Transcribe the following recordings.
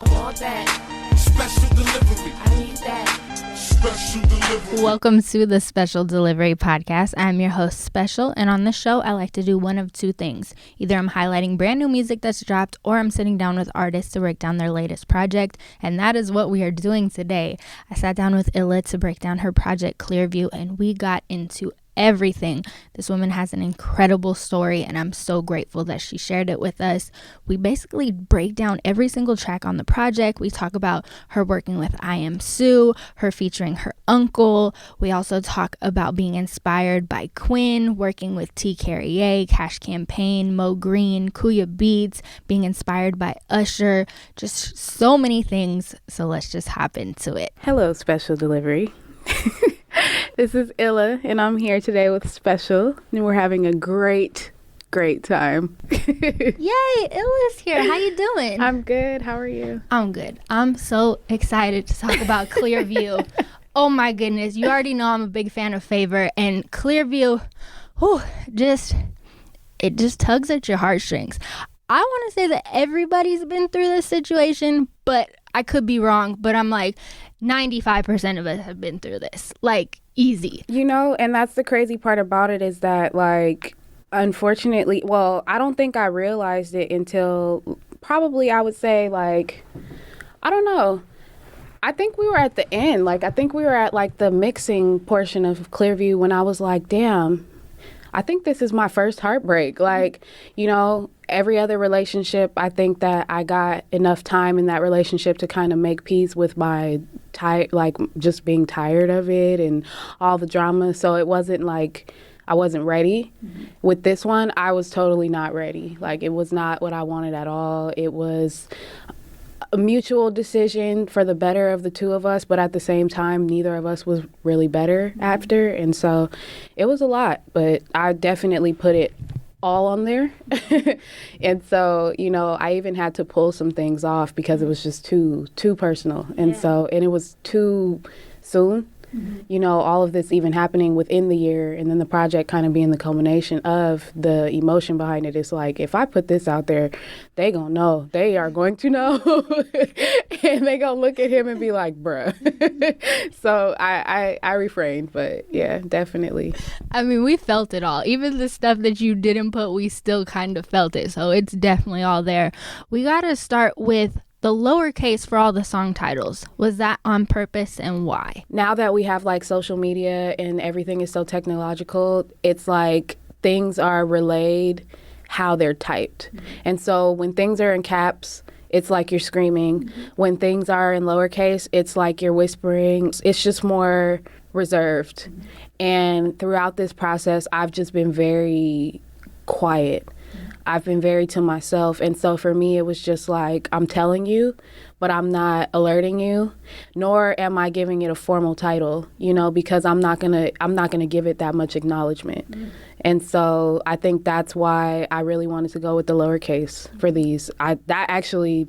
Want that. Special delivery. I need that. Special delivery. Welcome to the Special Delivery Podcast. I'm your host, Special, and on this show, I like to do one of two things. Either I'm highlighting brand new music that's dropped, or I'm sitting down with artists to break down their latest project, and that is what we are doing today. I sat down with Illa to break down her project, Clearview, and we got into everything. This woman has an incredible story, and I'm so grateful that she shared it with us. We basically break down every single track on the project. We talk about her working with IAMSU, her featuring her uncle. We also talk about being inspired by Quinn, working with T. Carrier, Cash Campaign, Moe Green, Kuya Beats, being inspired by Usher, just so many things. So let's just hop into it. Hello, Special Delivery. This is Illa, and I'm here today with Special, and we're having a great time. Yay, Illa's here. How you doing? I'm good. How are you? I'm good. I'm so excited to talk about Clearview. Oh my goodness. You already know I'm a big fan of Favor, and Clearview, it just tugs at your heartstrings. I want to say that everybody's been through this situation, but I could be wrong, but I'm like 95% of us have been through this, like easy. You know, and that's the crazy part about it is that, like, unfortunately, well, I don't think I realized it until probably I would say, like, I don't know. I think we were at the end. Like, I think we were at, like, the mixing portion of Clearview when I was like, damn, I think this is my first heartbreak. Like, you know, every other relationship, I think that I got enough time in that relationship to kind of make peace with my just being tired of it and all the drama. So it wasn't like I wasn't ready. Mm-hmm. With this one, I was totally not ready. Like, it was not what I wanted at all. It was a mutual decision for the better of the two of us, but at the same time, neither of us was really better after. And so it was a lot, but I definitely put it all on there. And so, you know, I even had to pull some things off because it was just too personal. And so, and it was too soon. Mm-hmm. You know, all of this even happening within the year, and then the project kind of being the culmination of the emotion behind it. It's like, if I put this out there, they gonna know. They are going to know. And they gonna look at him and be like, bruh. So I refrained, but yeah, definitely. I mean, we felt it all. Even the stuff that you didn't put, we still kind of felt it. So it's definitely all there. We gotta start with the lowercase for all the song titles. Was that on purpose, and why? Now that we have like social media and everything is so technological, it's like things are relayed how they're typed. Mm-hmm. And so when things are in caps, it's like you're screaming. Mm-hmm. When things are in lowercase, it's like you're whispering. It's just more reserved. Mm-hmm. And throughout this process, I've just been very quiet. I've been very to myself. And so for me, it was just like, I'm telling you, but I'm not alerting you, nor am I giving it a formal title, you know, because I'm not gonna give it that much acknowledgement. Mm. And so I think that's why I really wanted to go with the lowercase for these.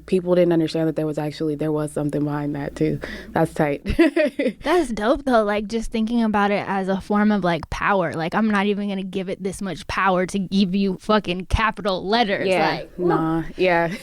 People didn't understand that there was something behind that too. That's tight. That's dope though. Like, just thinking about it as a form of like power. Like, I'm not even gonna give it this much power to give you fucking capital letters. Yeah. Like, nah. Yeah.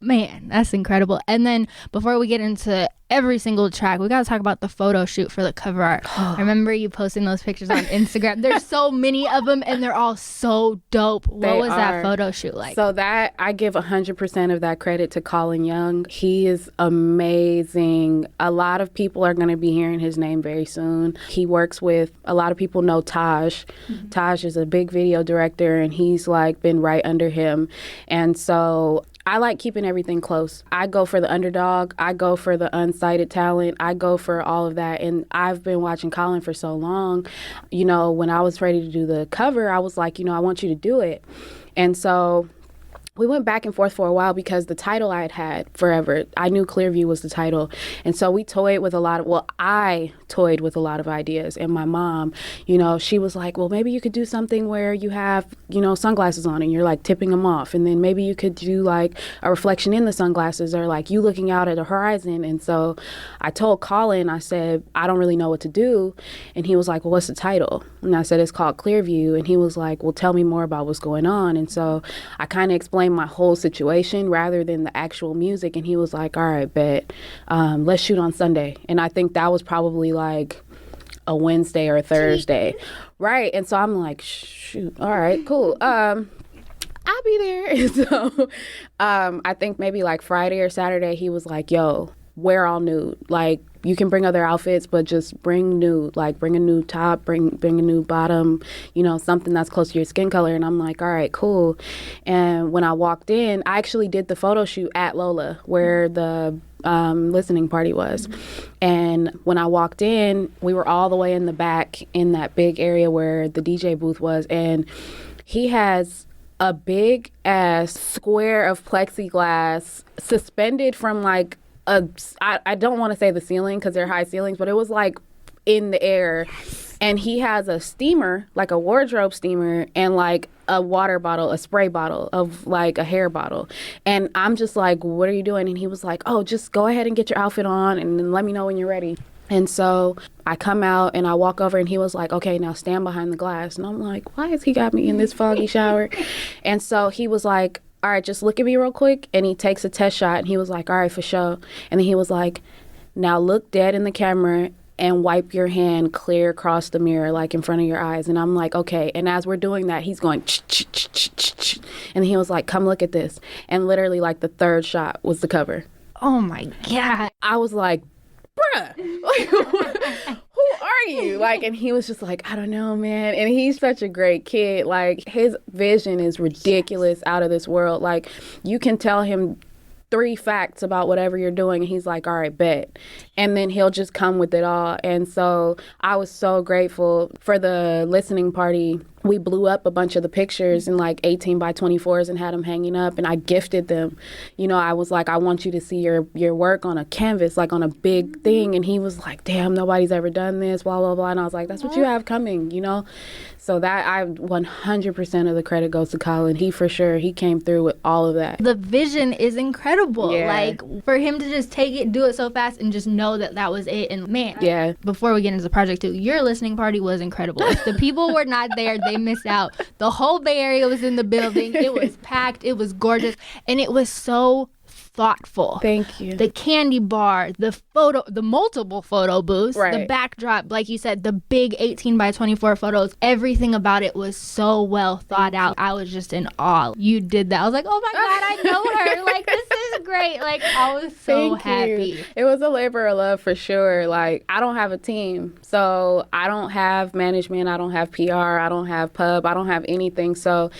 Man, that's incredible. And then before we get into every single track, we gotta talk about the photo shoot for the cover art. I remember you posting those pictures on Instagram. There's so many of them, and they're all so dope. What was that photo shoot like? So that, I give 100% of that credit to Colin Young. He is amazing. A lot of people are gonna be hearing his name very soon. He works with, a lot of people know Taj. Mm-hmm. Taj is a big video director, and he's like been right under him. And so I like keeping everything close. I go for the underdog. I go for the unsighted talent. I go for all of that. And I've been watching Colin for so long. You know, when I was ready to do the cover, I was like, you know, I want you to do it. And so we went back and forth for a while because the title I had forever, I knew Clearview was the title. And so I toyed with a lot of ideas. And my mom, you know, she was like, well, maybe you could do something where you have, you know, sunglasses on and you're like tipping them off. And then maybe you could do like a reflection in the sunglasses, or like you looking out at the horizon. And so I told Colin, I said, I don't really know what to do. And he was like, well, what's the title? And I said, it's called Clearview. And he was like, well, tell me more about what's going on. And so I kind of explained explain my whole situation rather than the actual music. And he was like, all right, bet, let's shoot on Sunday. And I think that was probably like a Wednesday or a Thursday. Right. And so I'm like, shoot, all right, cool. I'll be there. And so I think maybe like Friday or Saturday, he was like, yo, wear all nude. Like, you can bring other outfits, but just bring nude. Like, bring a nude top, bring a nude bottom, you know, something that's close to your skin color. And I'm like, all right, cool. And when I walked in, I actually did the photo shoot at Lola, where the listening party was. And when I walked in, we were all the way in the back in that big area where the DJ booth was. And he has a big ass square of plexiglass suspended from like I don't want to say the ceiling because they're high ceilings, but it was like in the air. And he has a steamer, like a wardrobe steamer, and like a water bottle, a spray bottle of like a hair bottle. And I'm just like, what are you doing? And he was like, oh, just go ahead and get your outfit on and then let me know when you're ready. And so I come out and I walk over and he was like, okay, now stand behind the glass. And I'm like, why has he got me in this foggy shower? And so he was like, all right, just look at me real quick. And he takes a test shot and he was like, all right, for sure. And then he was like, now look dead in the camera and wipe your hand clear across the mirror, like in front of your eyes. And I'm like, okay. And as we're doing that, he's going, ch-ch-ch-ch-ch. And he was like, come look at this. And literally like the third shot was the cover. Oh my God. I was like, bruh, like, who are you? Like, and he was just like, I don't know, man. And he's such a great kid. Like, his vision is ridiculous, out of this world. Like, you can tell him 3 facts about whatever you're doing and he's like, all right, bet. And then he'll just come with it all. And so I was so grateful for the listening party. We blew up a bunch of the pictures in like 18 by 24s and had them hanging up, and I gifted them. You know, I was like, I want you to see your work on a canvas, like on a big thing. And he was like, damn, nobody's ever done this, blah, blah, blah. And I was like, that's what you have coming, you know? So that 100% of the credit goes to Colin. He came through with all of that. The vision is incredible. Yeah. Like, for him to just take it, do it so fast, and just know that that was it. And man, yeah. Before we get into the project too, your listening party was incredible. If the people were not there, they missed out. The whole Bay Area was in the building. It was packed. It was gorgeous. And it was so thoughtful. Thank you. The candy bar, the multiple photo booths, right. The backdrop, like you said, the big 18 by 24 photos, everything about it was so well thought out. I was just in awe. You did that. I was like, oh my God, I know her. Like, this is great. Like, I was so happy. It was a labor of love for sure. Like, I don't have a team. So I don't have management. I don't have PR. I don't have pub. I don't have anything. So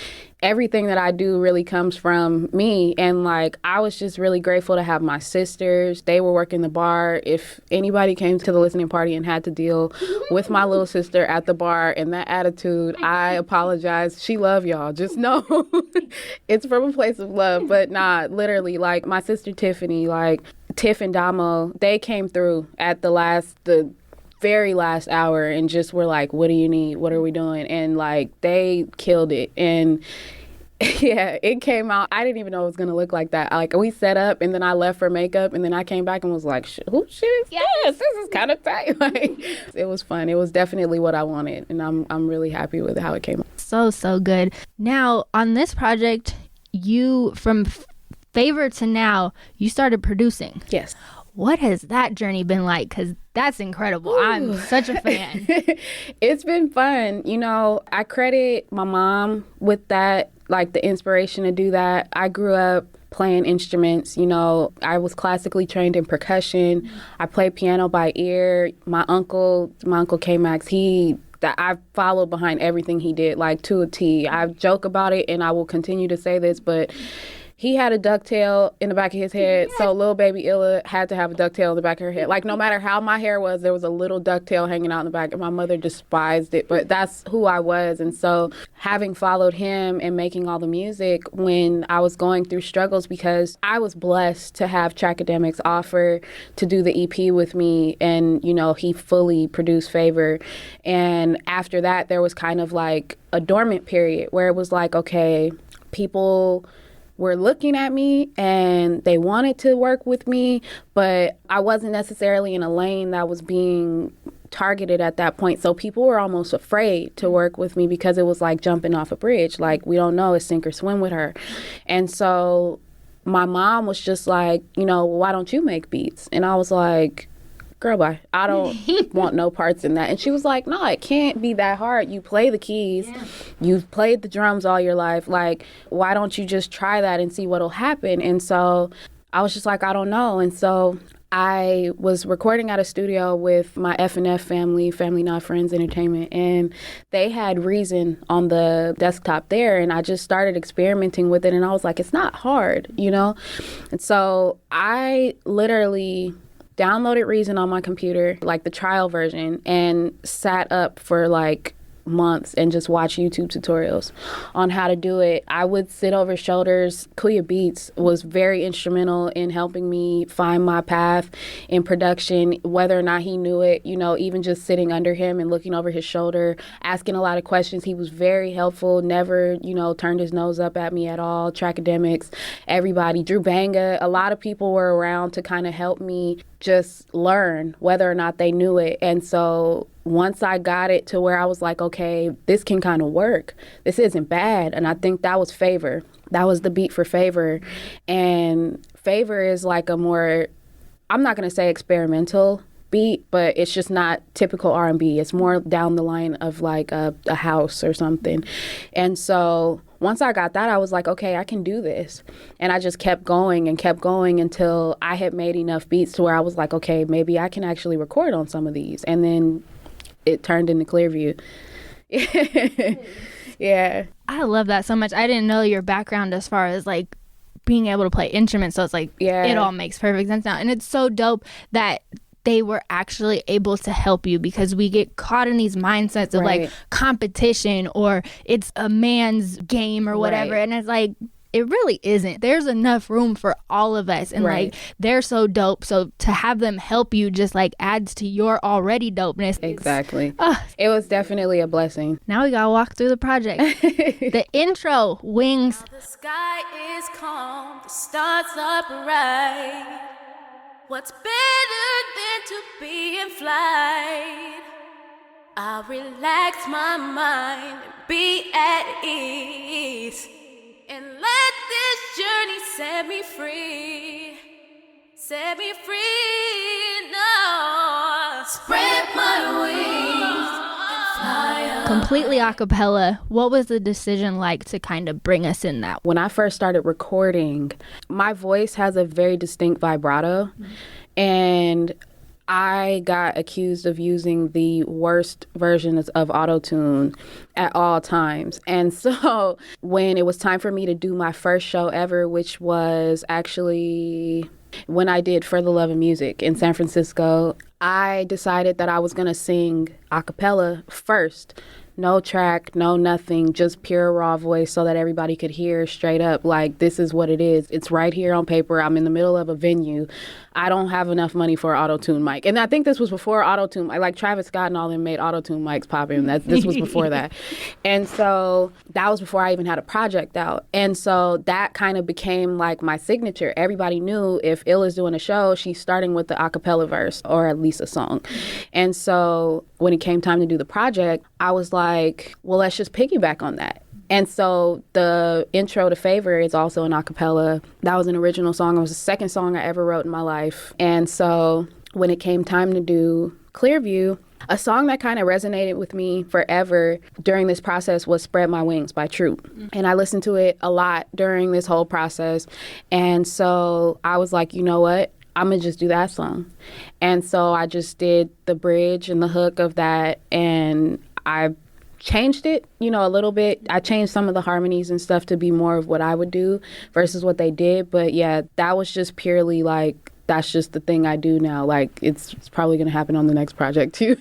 everything that I do really comes from me. And like, I was just really grateful to have my sisters. They were working the bar. If anybody came to the listening party and had to deal with my little sister at the bar and that attitude, I apologize. She love y'all. Just know it's from a place of love. But nah, literally, like my sister Tiffany, like Tiff and Damo, they came through at the very last hour and just were like, what do you need? What are we doing? And like, they killed it. And yeah, it came out. I didn't even know it was going to look like that. Like, we set up and then I left for makeup and then I came back and was like, who shit is this? This is kind of tight. Like, it was fun. It was definitely what I wanted. And I'm really happy with how it came out. So good. Now, on this project, you, from Favor to now, you started producing. Yes. What has that journey been like? Because that's incredible. Ooh. I'm such a fan. It's been fun. You know, I credit my mom with that, like the inspiration to do that. I grew up playing instruments. You know, I was classically trained in percussion. I played piano by ear. My uncle K-Max, I followed behind everything he did, like to a T. I joke about it and I will continue to say this, but he had a ducktail in the back of his head, so little baby Illa had to have a ducktail in the back of her head. Like, no matter how my hair was, there was a little ducktail hanging out in the back, and my mother despised it, but that's who I was. And so having followed him and making all the music when I was going through struggles, because I was blessed to have Trackademics offer to do the EP with me, and, you know, he fully produced Favor. And after that, there was kind of like a dormant period where it was like, okay, people were looking at me and they wanted to work with me, but I wasn't necessarily in a lane that was being targeted at that point. So people were almost afraid to work with me because it was like jumping off a bridge. Like, we don't know, it's sink or swim with her. And so my mom was just like, why don't you make beats? And I was like, girl, bye. I don't want no parts in that. And she was like, no, it can't be that hard. You play the keys. Yeah. You've played the drums all your life. Like, why don't you just try that and see what'll happen? And so I was just like, I don't know. And so I was recording at a studio with my F&F family, Family Not Friends Entertainment, and they had Reason on the desktop there, and I just started experimenting with it, and I was like, it's not hard, And so I literally downloaded Reason on my computer, like the trial version, and sat up for like months and just watch YouTube tutorials on how to do it. I would sit over shoulders. Kuya Beats was very instrumental in helping me find my path in production, whether or not he knew it, even just sitting under him and looking over his shoulder, asking a lot of questions. He was very helpful, never, turned his nose up at me at all. Trackademics, everybody, Drew Banga, a lot of people were around to kind of help me just learn whether or not they knew it. And so once I got it to where I was like, okay, this can kind of work. This isn't bad. And I think that was Favor. That was the beat for Favor. And Favor is like a more, I'm not going to say experimental beat, but it's just not typical R&B. It's more down the line of like a house or something. And so once I got that, I was like, okay, I can do this. And I just kept going until I had made enough beats to where I was like, okay, maybe I can actually record on some of these. And then it turned into Clearview. Yeah. I love that so much. I didn't know your background as far as like being able to play instruments. So it's like, It all makes perfect sense now. And it's so dope that they were actually able to help you, because we get caught in these mindsets of like competition or it's a man's game or whatever. And it's like, it really isn't. There's enough room for all of us. And like, they're so dope. So to have them help you just like adds to your already dopeness. Exactly. It was definitely a blessing. Now we gotta walk through the project. The intro, Wings. The sky is calm, the stars are bright. What's better than to be in flight? I'll relax my mind and be at ease, and let this journey set me free. Set me free, no. Spread my wings and fly up. Completely a cappella. What was the decision like to kind of bring us in that? When I first started recording, my voice has a very distinct vibrato, and I got accused of using the worst versions of autotune at all times. And so when it was time for me to do my first show ever, which was actually when I did For the Love of Music in San Francisco, I decided that I was going to sing a cappella first. No track, no nothing, just pure raw voice so that everybody could hear straight up, like, this is what it is. It's right here on paper. I'm in the middle of a venue. I don't have enough money for an auto-tune mic. And I think this was before auto-tune. Like Travis Scott and all them made auto-tune mics pop in. This was before that. And so that was before I even had a project out. And so that kind of became like my signature. Everybody knew if Ill is doing a show, she's starting with the a cappella verse or at least a song. And so when it came time to do the project, I was like, well, let's just piggyback on that. And so the intro to Favor is also an a cappella. That was an original song. It was the second song I ever wrote in my life. And so when it came time to do Clearview, a song that kind of resonated with me forever during this process was Spread My Wings by Troop. And I listened to it a lot during this whole process. And so I was like, you know what? I'm going to just do that song. And so I just did the bridge and the hook of that, and I changed it, a little bit. I changed some of the harmonies and stuff to be more of what I would do versus what they did. But yeah, that was just purely like, that's just the thing I do now. Like, it's probably going to happen on the next project too.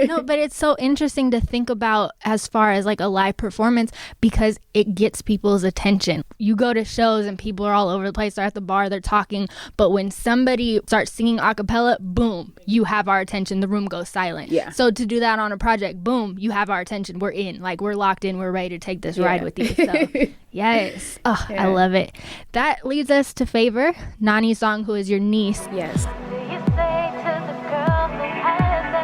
No, but it's so interesting to think about as far as like a live performance, because it gets people's attention. You go to shows and people are all over the place. They're at the bar, they're talking. But when somebody starts singing a cappella, boom, you have our attention. The room goes silent. Yeah. So to do that on a project, boom, you have our attention. We're in. Like, we're locked in. We're ready to take this ride with you. So yes. Oh, yeah. I love it. That leads us to Favor, Nani's song, Who Is Your Niece. Yes. What do you say to the girl who has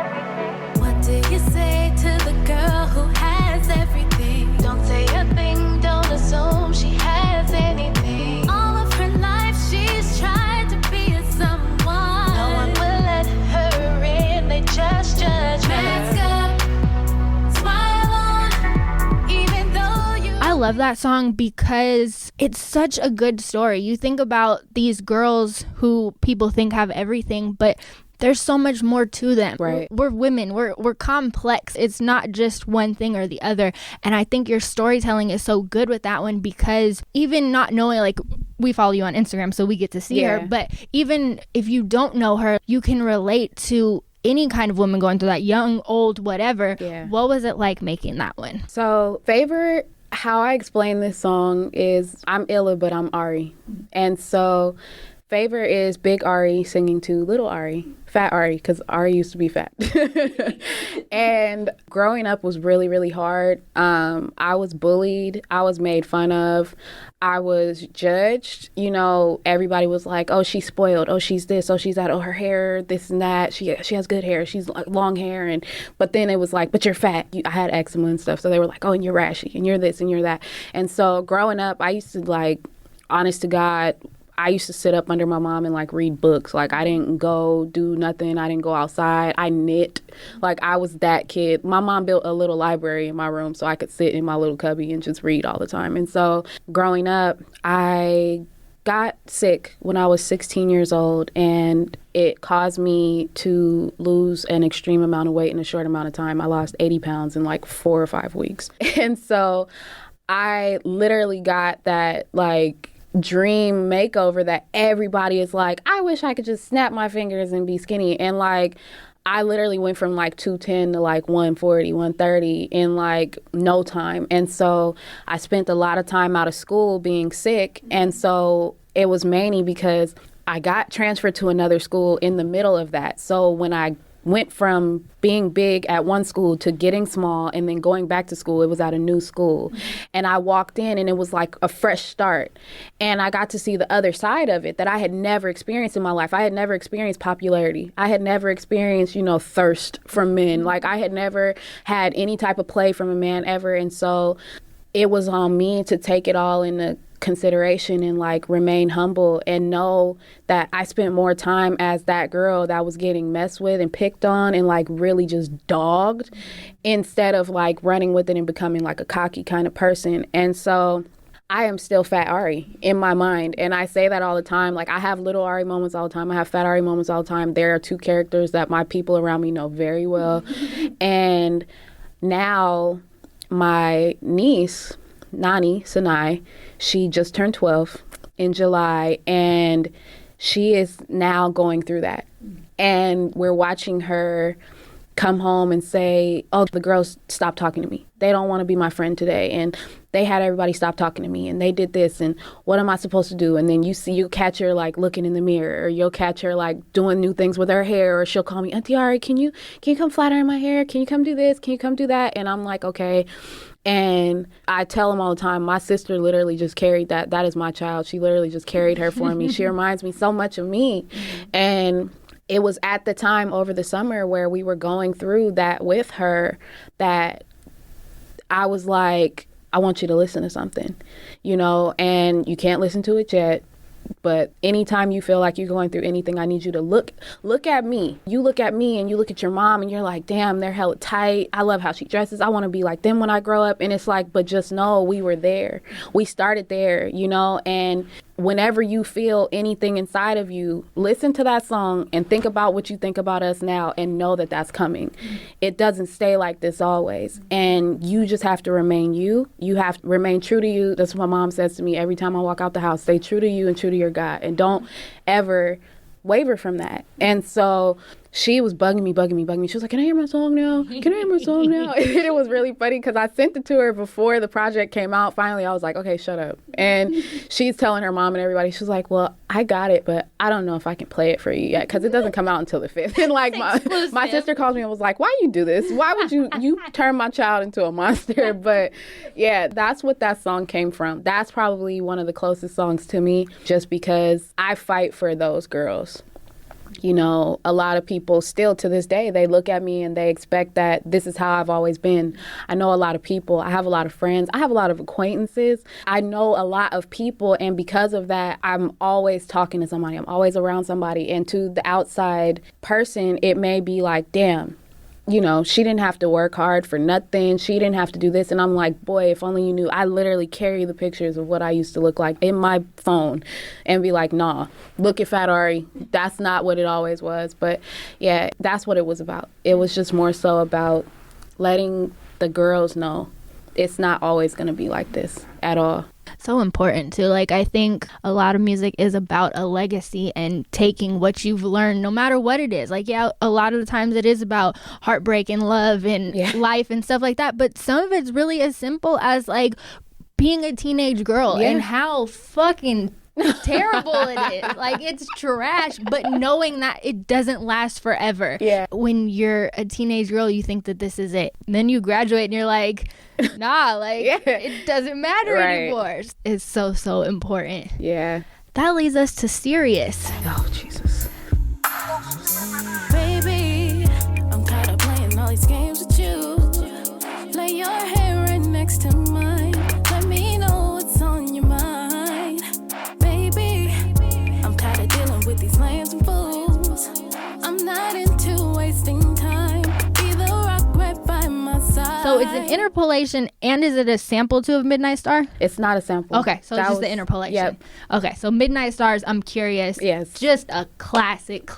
love that song because it's such a good story. You think about these girls who people think have everything, but there's so much more to them. Right. We're women. We're complex. It's not just one thing or the other. And I think your storytelling is so good with that one because even not knowing, like, we follow you on Instagram, so we get to see her. But even if you don't know her, you can relate to any kind of woman going through that, young, old, whatever. Yeah. What was it like making that one? So, favorite, how I explain this song is I'm Illa, but I'm Ari. And so, favorite is Big Ari singing to Little Ari, Fat Ari, because Ari used to be fat. And growing up was really, really hard. I was bullied. I was made fun of. I was judged. You know, everybody was like, oh, she's spoiled. Oh, she's this. Oh, she's that. Oh, her hair, this and that. She has good hair. She's like long hair. But then it was like, but you're fat. I had eczema and stuff. So they were like, oh, and you're rashy and you're this and you're that. And so growing up, I used to, like, honest to God, I used to sit up under my mom and, like, read books. Like, I didn't go do nothing. I didn't go outside. I knit. Like, I was that kid. My mom built a little library in my room so I could sit in my little cubby and just read all the time. And so growing up, I got sick when I was 16 years old, and it caused me to lose an extreme amount of weight in a short amount of time. I lost 80 pounds in, like, 4 or 5 weeks. And so I literally got that, like, dream makeover that everybody is like, I wish I could just snap my fingers and be skinny. And, like, I literally went from, like, 210 to, like, 140, 130 in, like, no time. And so I spent a lot of time out of school being sick. And so it was mainly because I got transferred to another school in the middle of that. So when I went from being big at one school to getting small and then going back to school, it was at a new school. And I walked in and it was like a fresh start. And I got to see the other side of it that I had never experienced in my life. I had never experienced popularity. I had never experienced, you know, thirst from men. Like, I had never had any type of play from a man ever. And so it was on me to take it all into consideration and, like, remain humble and know that I spent more time as that girl that was getting messed with and picked on and, like, really just dogged instead of, like, running with it and becoming, like, a cocky kind of person. And so I am still Fat Ari in my mind. And I say that all the time. Like, I have little Ari moments all the time. I have Fat Ari moments all the time. There are two characters that my people around me know very well. And now my niece, Nani Sanai, she just turned 12 in July, and she is now going through that. And we're watching her come home and say, oh, the girls stopped talking to me. They don't want to be my friend today. And they had everybody stop talking to me, and they did this, and what am I supposed to do? And then you catch her, like, looking in the mirror, or you'll catch her, like, doing new things with her hair, or she'll call me, Auntie Ari, can you come flat iron my hair? Can you come do this? Can you come do that? And I'm like, okay. And I tell them all the time, my sister literally just carried that. That is my child. She literally just carried her for me. She reminds me so much of me. And it was at the time over the summer where we were going through that with her that I was like, I want you to listen to something, you know, and you can't listen to it yet. But anytime you feel like you're going through anything, I need you to look at me. You look at me and you look at your mom and you're like, damn, they're hella tight. I love how she dresses. I want to be like them when I grow up. And it's like, but just know we were there. We started there, you know, and whenever you feel anything inside of you, listen to that song and think about what you think about us now and know that that's coming. It doesn't stay like this always. And you just have to remain you. You have to remain true to you. That's what my mom says to me every time I walk out the house. Stay true to you and true to your God. And don't ever waver from that. And so she was bugging me. She was like, can I hear my song now? And it was really funny because I sent it to her before the project came out. Finally, I was like, okay, shut up. And she's telling her mom and everybody, she was like, well, I got it, but I don't know if I can play it for you yet because it doesn't come out until the 5th. And like my sister called me and was like, why you do this? Why would you turn my child into a monster? But yeah, that's what that song came from. That's probably one of the closest songs to me just because I fight for those girls. You know, a lot of people still to this day, they look at me and they expect that this is how I've always been. I know a lot of people. I have a lot of friends. I have a lot of acquaintances. I know a lot of people. And because of that, I'm always talking to somebody. I'm always around somebody. And to the outside person, it may be like, damn, she didn't have to work hard for nothing. She didn't have to do this. And I'm like, boy, if only you knew. I literally carry the pictures of what I used to look like in my phone and be like, nah, look at Fat Ari. That's not what it always was. But yeah, that's what it was about. It was just more so about letting the girls know it's not always going to be like this at all. So important too. Like, I think a lot of music is about a legacy and taking what you've learned, no matter what it is. Like, yeah, a lot of the times it is about heartbreak and love and life and stuff like that. But some of it's really as simple as like being a teenage girl and how fucking terrible it is. Like, it's trash, but knowing that it doesn't last forever. Yeah. When you're a teenage girl, you think that this is it. And then you graduate and you're like, nah, like, it doesn't matter anymore. It's so, so important. Yeah. That leads us to Serious. Oh, Jesus. Baby, I'm tired of playing all these games with you. Lay your hair right next to mine. Let me know what's on your mind. Baby, I'm tired of dealing with these lambs and fools. I'm not into wasting time. Be the rock right by my side. So it's an interpolation, and is it a sample to of Midnight Star? It's not a sample. Okay, so it's just the interpolation. Yep. Okay, so Midnight Stars, I'm curious. Yes. Just a classic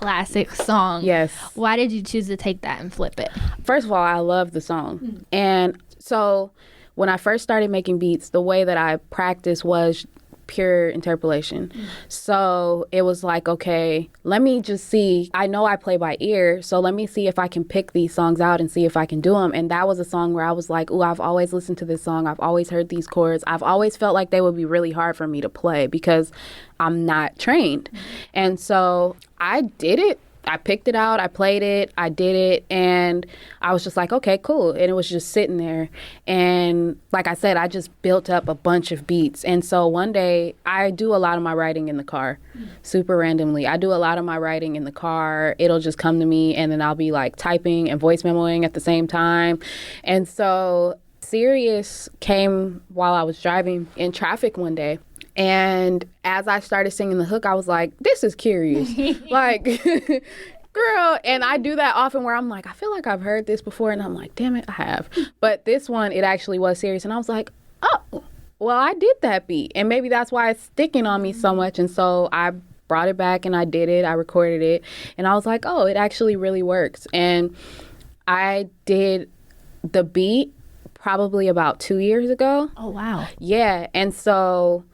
song. Yes. Why did you choose to take that and flip it? First of all, I love the song. And so when I first started making beats, the way that I practiced was pure interpolation. So it was like, okay, let me just see. I know I play by ear, so let me see if I can pick these songs out and see if I can do them. And that was a song where I was like, ooh, I've always listened to this song. I've always heard these chords. I've always felt like they would be really hard for me to play because I'm not trained. And so I did it. I picked it out, I played it, I did it, and I was just like, okay, cool. And it was just sitting there. And like I said, I just built up a bunch of beats. And so one day, I do a lot of my writing in the car, super randomly. I do a lot of my writing in the car. It'll just come to me, and then I'll be like typing and voice memoing at the same time. And so Serious came while I was driving in traffic one day. And as I started singing the hook, I was like, this is curious. Like, girl. And I do that often where I'm like, I feel like I've heard this before. And I'm like, damn it, I have. But this one, it actually was Serious. And I was like, oh, well, I did that beat. And maybe that's why it's sticking on me so much. And so I brought it back and I did it. I recorded it. And I was like, oh, it actually really works. And I did the beat probably about 2 years ago. Oh, wow. Yeah. And so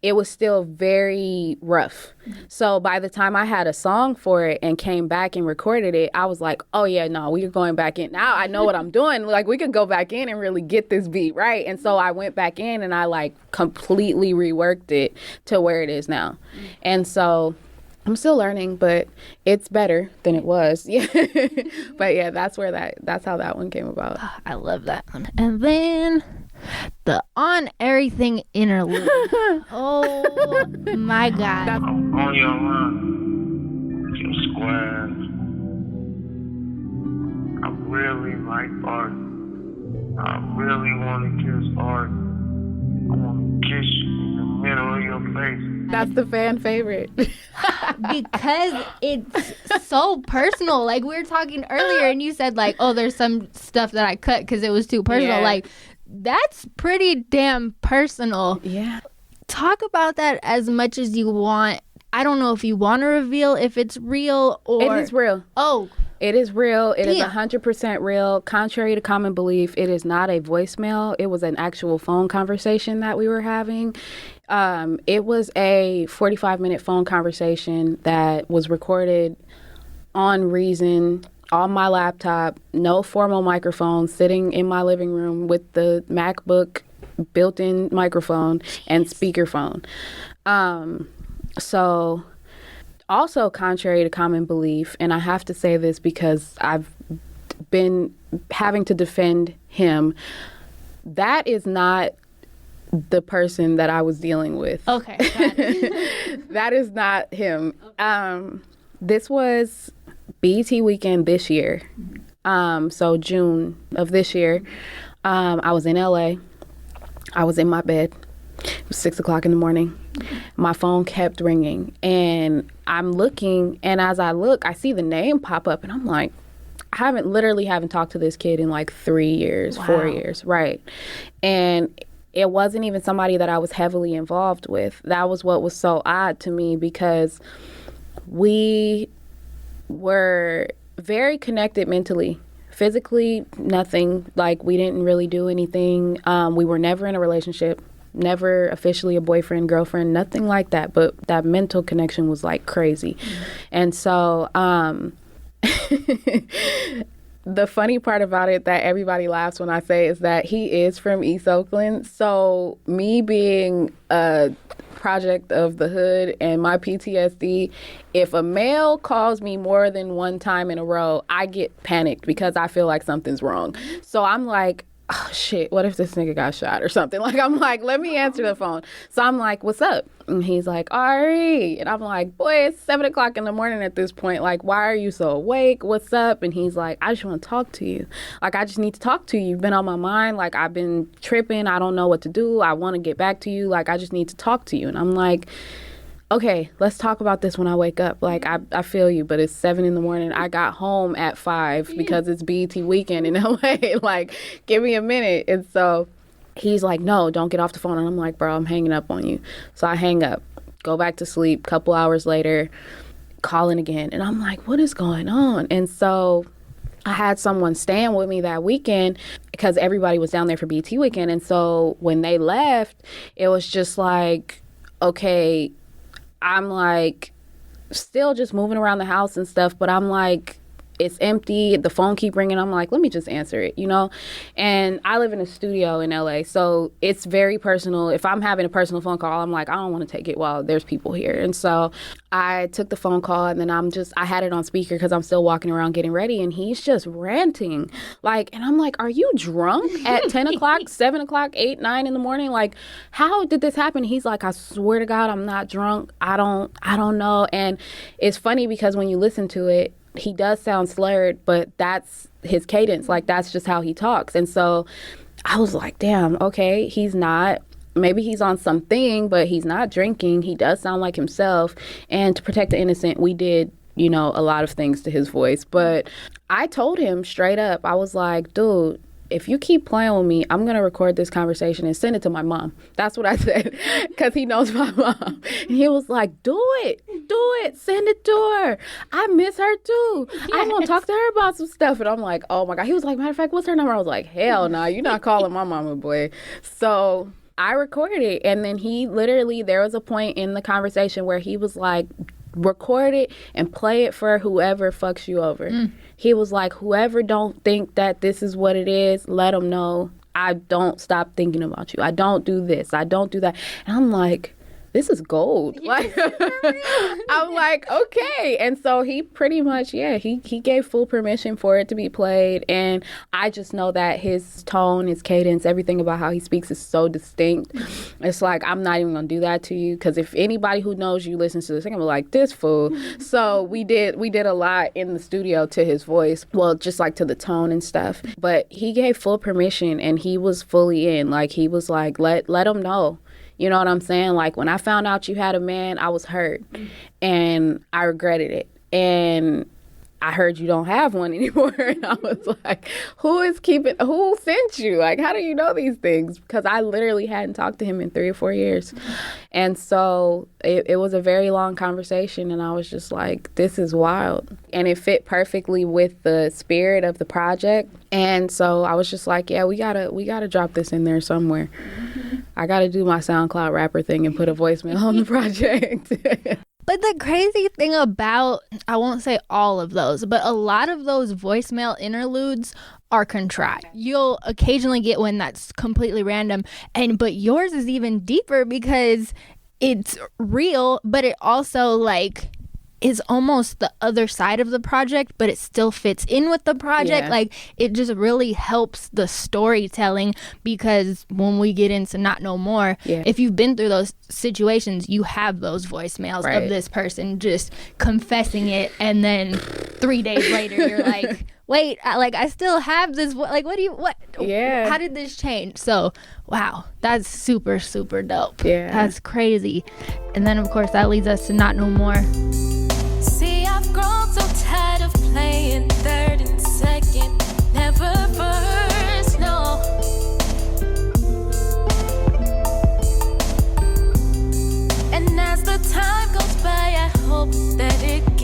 it was still very rough. So by the time I had a song for it and came back and recorded it, I was like, oh yeah, no, we're going back in. Now I know what I'm doing. Like, we could go back in and really get this beat right. And so I went back in and I like completely reworked it to where it is now. And so I'm still learning, but it's better than it was. Yeah. But yeah, that's how that one came about. I love that one. And then the On Everything interlude. Oh my God. I'm on your line, your square. I really like art. I really want to kiss art. I want to kiss you in the middle of your face. That's the fan favorite. Because it's so personal. Like, we were talking earlier and you said like, oh, there's some stuff that I cut because it was too personal. Yeah. Like, that's pretty damn personal. Yeah. Talk about that as much as you want. I don't know if you want to reveal if it's real or... It is real. Oh. It is real. It is Damn. 100% real. Contrary to common belief, it is not a voicemail. It was an actual phone conversation that we were having. It was a 45-minute phone conversation that was recorded on Reason, on my laptop, no formal microphone, sitting in my living room with the MacBook built-in microphone and speakerphone. So also contrary to common belief, and I have to say this because I've been having to defend him, that is not the person that I was dealing with. Okay. Got it. That is not him. This was BET weekend this year. So June of this year. I was in LA. I was in my bed. It was 6 o'clock in the morning. My phone kept ringing and I'm looking, and as I look, I see the name pop up and I'm like, haven't talked to this kid in like 3 years, 4 years, right? And it wasn't even somebody that I was heavily involved with. That was what was so odd to me, because we were very connected mentally. Physically, nothing. Like, we didn't really do anything. We were never in a relationship, never officially a boyfriend, girlfriend, nothing like that. But that mental connection was like crazy. Mm-hmm. And so the funny part about it that everybody laughs when I say is that he is from East Oakland. So me being a project of the hood and my PTSD, if a male calls me more than one time in a row, I get panicked because I feel like something's wrong. So I'm like, oh shit, what if this nigga got shot or something? Like, I'm like, let me answer the phone. So I'm like, what's up? And he's like, Ari. And I'm like, boy, it's 7 o'clock in the morning at this point. Like, why are you so awake? What's up? And he's like, I just want to talk to you. Like, I just need to talk to you. You've been on my mind. Like, I've been tripping. I don't know what to do. I want to get back to you. Like, I just need to talk to you. And I'm like, okay, let's talk about this when I wake up. Like, I feel you, but it's 7 in the morning. I got home at 5 because it's BET weekend in LA. Like, give me a minute. And so he's like, no, don't get off the phone. And I'm like, bro, I'm hanging up on you. So I hang up, go back to sleep. Couple hours later, calling again. And I'm like, what is going on? And so I had someone staying with me that weekend because everybody was down there for BET weekend. And so when they left, it was just like, okay, I'm like still just moving around the house and stuff, but I'm like, it's empty. The phone keep ringing. I'm like, let me just answer it, you know? And I live in a studio in LA, so it's very personal. If I'm having a personal phone call, I'm like, I don't want to take it while there's people here. And so I took the phone call, and then I had it on speaker because I'm still walking around getting ready, and he's just ranting. Like, and I'm like, are you drunk at 10 o'clock, 7 o'clock, 8, 9 in the morning? Like, how did this happen? He's like, I swear to God, I'm not drunk. I don't know. And it's funny because when you listen to it, he does sound slurred, but that's his cadence. Like, that's just how he talks. And so I was like, damn, okay, maybe he's on something, but he's not drinking. He does sound like himself. And to protect the innocent, we did, you know, a lot of things to his voice. But I told him straight up, I was like, dude, if you keep playing with me, I'm going to record this conversation and send it to my mom. That's what I said, because he knows my mom. And he was like, do it, send it to her. I miss her too. Yes. I want to talk to her about some stuff. And I'm like, oh my God. He was like, matter of fact, what's her number? I was like, hell no, you're not calling my mama, boy. So I recorded it. And then there was a point in the conversation where he was like, record it and play it for whoever fucks you over. He was like, whoever don't think that this is what it is, let them know I don't stop thinking about you. I don't do this. I don't do that. And I'm like, this is gold. Like, I'm like, okay. And so he pretty much, he gave full permission for it to be played. And I just know that his tone, his cadence, everything about how he speaks is so distinct. It's like, I'm not even going to do that to you. Because if anybody who knows you listens to this, I'm going to be like, this fool. So we did a lot in the studio to his voice. Well, just like to the tone and stuff. But he gave full permission and he was fully in. Like, he was like, let him know. You know what I'm saying? Like, when I found out you had a man, I was hurt and I regretted it. And I heard you don't have one anymore. And I was like, who sent you? Like, how do you know these things? Because I literally hadn't talked to him in 3 or 4 years. And so it was a very long conversation. And I was just like, this is wild. And it fit perfectly with the spirit of the project. And so I was just like, yeah, we gotta drop this in there somewhere. I got to do my SoundCloud rapper thing and put a voicemail on the project. But the crazy thing about, I won't say all of those, but a lot of those voicemail interludes are contrived. You'll occasionally get one that's completely random, but yours is even deeper because it's real, but it also like is almost the other side of the project, but it still fits in with the project. Yeah. Like, it just really helps the storytelling, because when we get into Not No More, if you've been through those situations, you have those voicemails of this person just confessing it, and then 3 days later you're like, wait, I still have this, like, how did this change? So wow, that's super, super dope. That's crazy. And then of course that leads us to Not No More. See, I've grown so tired of playing third and second.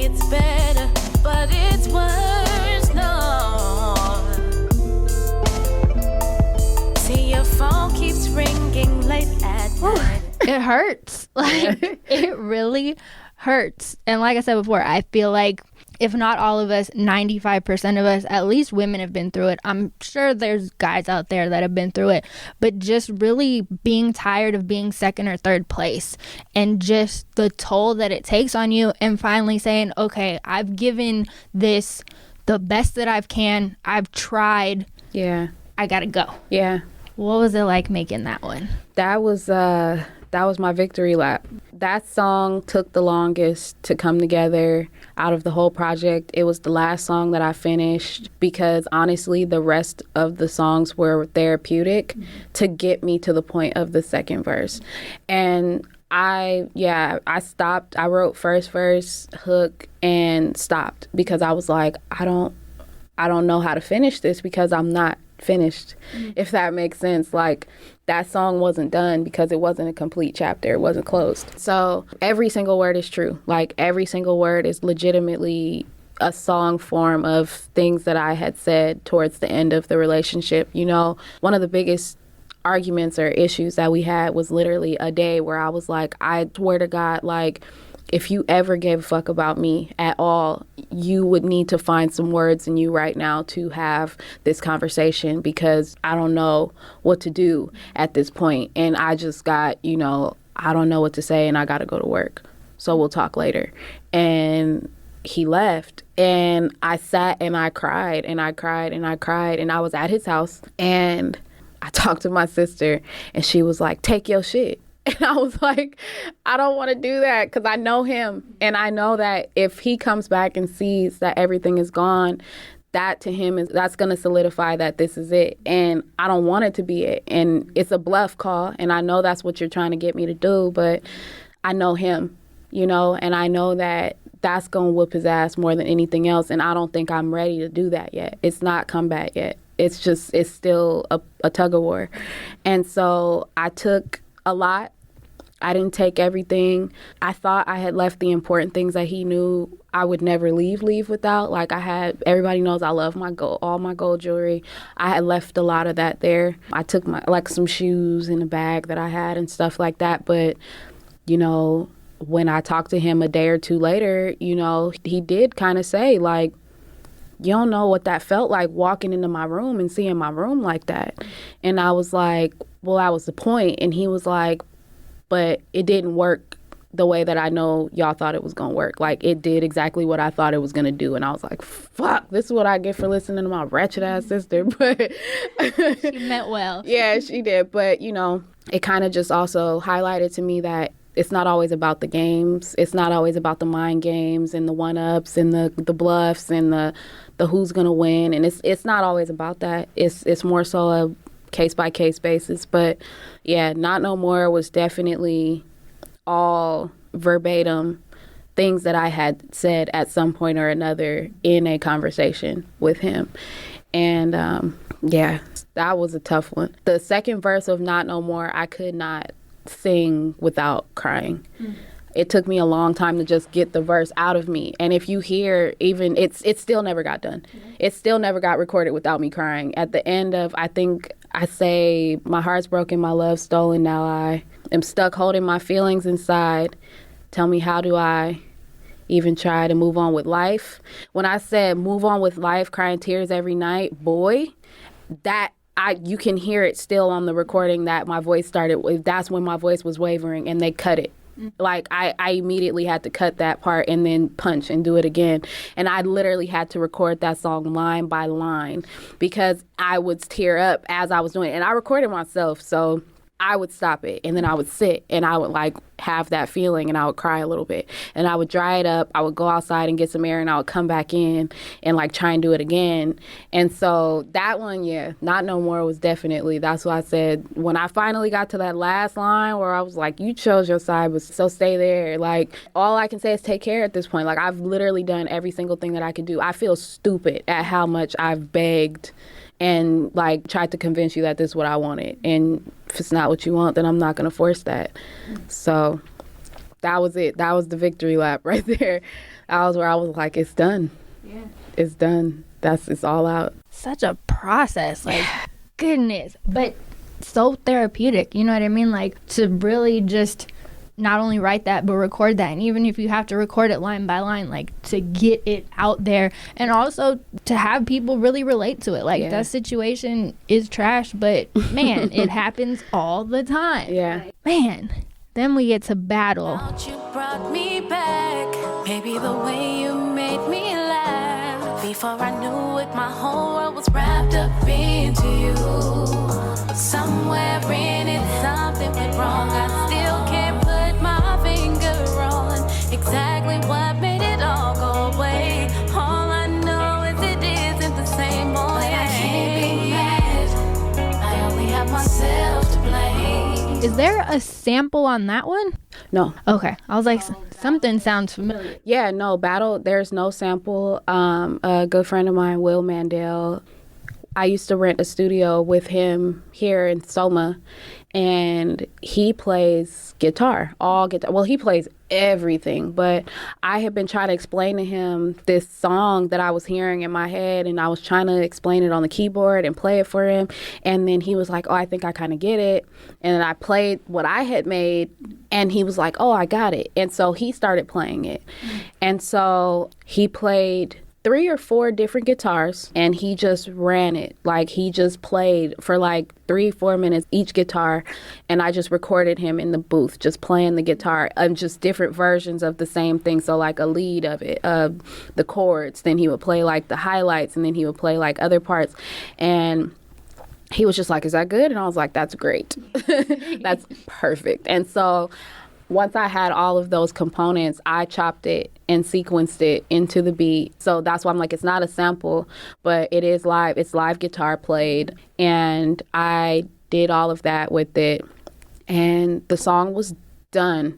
gets better, but it's worse, no. See, your phone keeps ringing late at night. It hurts. Like, it really hurts. And like I said before, I feel like if not all of us, 95% of us, at least women, have been through it. I'm sure there's guys out there that have been through it, but just really being tired of being second or third place and just the toll that it takes on you, and finally saying, okay, I've given this the best that I've can. I've tried. Yeah. I gotta go. Yeah. What was it like making that one? That was my victory lap. That song took the longest to come together out of the whole project. It was the last song that I finished because honestly, the rest of the songs were therapeutic to get me to the point of the second verse. And I stopped. I wrote first verse, hook, and stopped because I was like, I don't know how to finish this because I'm not finished, if that makes sense. Like, that song wasn't done because it wasn't a complete chapter. It wasn't closed. So every single word is true. Like, every single word is legitimately a song form of things that I had said towards the end of the relationship. You know, one of the biggest arguments or issues that we had was literally a day where I was like, I swear to God, like, if you ever gave a fuck about me at all, you would need to find some words in you right now to have this conversation because I don't know what to do at this point. And I just got, I don't know what to say and I got to go to work. So we'll talk later. And he left and I sat and I cried and I cried and I cried and I was at his house and I talked to my sister and she was like, take your shit. And I was like, I don't want to do that because I know him. And I know that if he comes back and sees that everything is gone, that to him that's going to solidify that this is it. And I don't want it to be it. And it's a bluff call. And I know that's what you're trying to get me to do. But I know him, and I know that that's going to whoop his ass more than anything else. And I don't think I'm ready to do that yet. It's not combat yet. It's still a tug of war. And so I took a lot. I didn't take everything. I thought I had left the important things that he knew I would never leave without. Like, everybody knows I love all my gold jewelry. I had left a lot of that there. I took some shoes in a bag that I had and stuff like that. But, when I talked to him a day or two later, he did kind of say, like, you don't know what that felt like walking into my room and seeing my room like that. And I was like, well, that was the point. And he was like, but it didn't work the way that I know y'all thought it was going to work. Like, it did exactly what I thought it was going to do. And I was like, fuck, this is what I get for listening to my wretched ass sister. But she meant well. Yeah, she did. But, it kind of just also highlighted to me that it's not always about the games. It's not always about the mind games and the one-ups and the bluffs and the who's going to win. And it's not always about that. It's more so a case-by-case basis. But yeah, Not No More was definitely all verbatim things that I had said at some point or another in a conversation with him. And yeah, that was a tough one. The second verse of Not No More, I could not sing without crying. It took me a long time to just get the verse out of me. And if you hear, even it still never got done. It still never got recorded without me crying. At the end of, I think I say, my heart's broken, my love's stolen, now I am stuck holding my feelings inside. Tell me, how do I even try to move on with life? When I said move on with life, crying tears every night, boy, you can hear it still on the recording that my voice started. That's when my voice was wavering and they cut it. Like, I immediately had to cut that part and then punch and do it again. And I literally had to record that song line by line because I would tear up as I was doing it. And I recorded myself, so I would stop it and then I would sit and I would like have that feeling and I would cry a little bit and I would dry it up. I would go outside and get some air and I would come back in and like try and do it again. And so that one, yeah, Not No More was definitely, that's what I said. When I finally got to that last line where I was like, you chose your side, but so stay there. Like, all I can say is take care at this point. Like, I've literally done every single thing that I could do. I feel stupid at how much I've begged and like tried to convince you that this is what I wanted. And if it's not what you want, then I'm not going to force that. So that was it. That was the victory lap right there. That was where I was like, it's done. Yeah. It's done. It's all out. Such a process. Like, goodness. But so therapeutic. You know what I mean? Like, to really just not only write that, but record that. And even if you have to record it line by line, like, to get it out there. And also to have people really relate to it. Like, that situation is trash, but, man, it happens all the time. Yeah. Man. Then we get to Battle. You brought me back. Maybe the way you made me laugh. Before I knew it, my whole world was wrapped up into you. Somewhere in it, something went wrong. I still can't put my finger on exactly what made it all go away. All I know is it isn't the same old. But I can't be mad. I only have myself to blame. Is there a sample on that one? No. Okay. I was like, something sounds familiar. Yeah, no, Battle, there's no sample. A good friend of mine, Will Mandel, I used to rent a studio with him here in Soma, and he plays guitar, all guitar. Well, he plays everything, but I had been trying to explain to him this song that I was hearing in my head, and I was trying to explain it on the keyboard and play it for him, and then he was like, oh, I think I kind of get it, and then I played what I had made, and he was like, oh, I got it, and so he started playing it, and so he played 3 or 4 different guitars, and he just ran it. Like, he just played for like 3-4 minutes each guitar, and I just recorded him in the booth just playing the guitar and just different versions of the same thing. So like a lead of it, the chords, then he would play like the highlights, and then he would play like other parts, and he was just like, is that good? And I was like, that's great. That's perfect. And so once I had all of those components, I chopped it and sequenced it into the beat. So that's why I'm like, it's not a sample, but it is live. It's live guitar played. And I did all of that with it. And the song was done.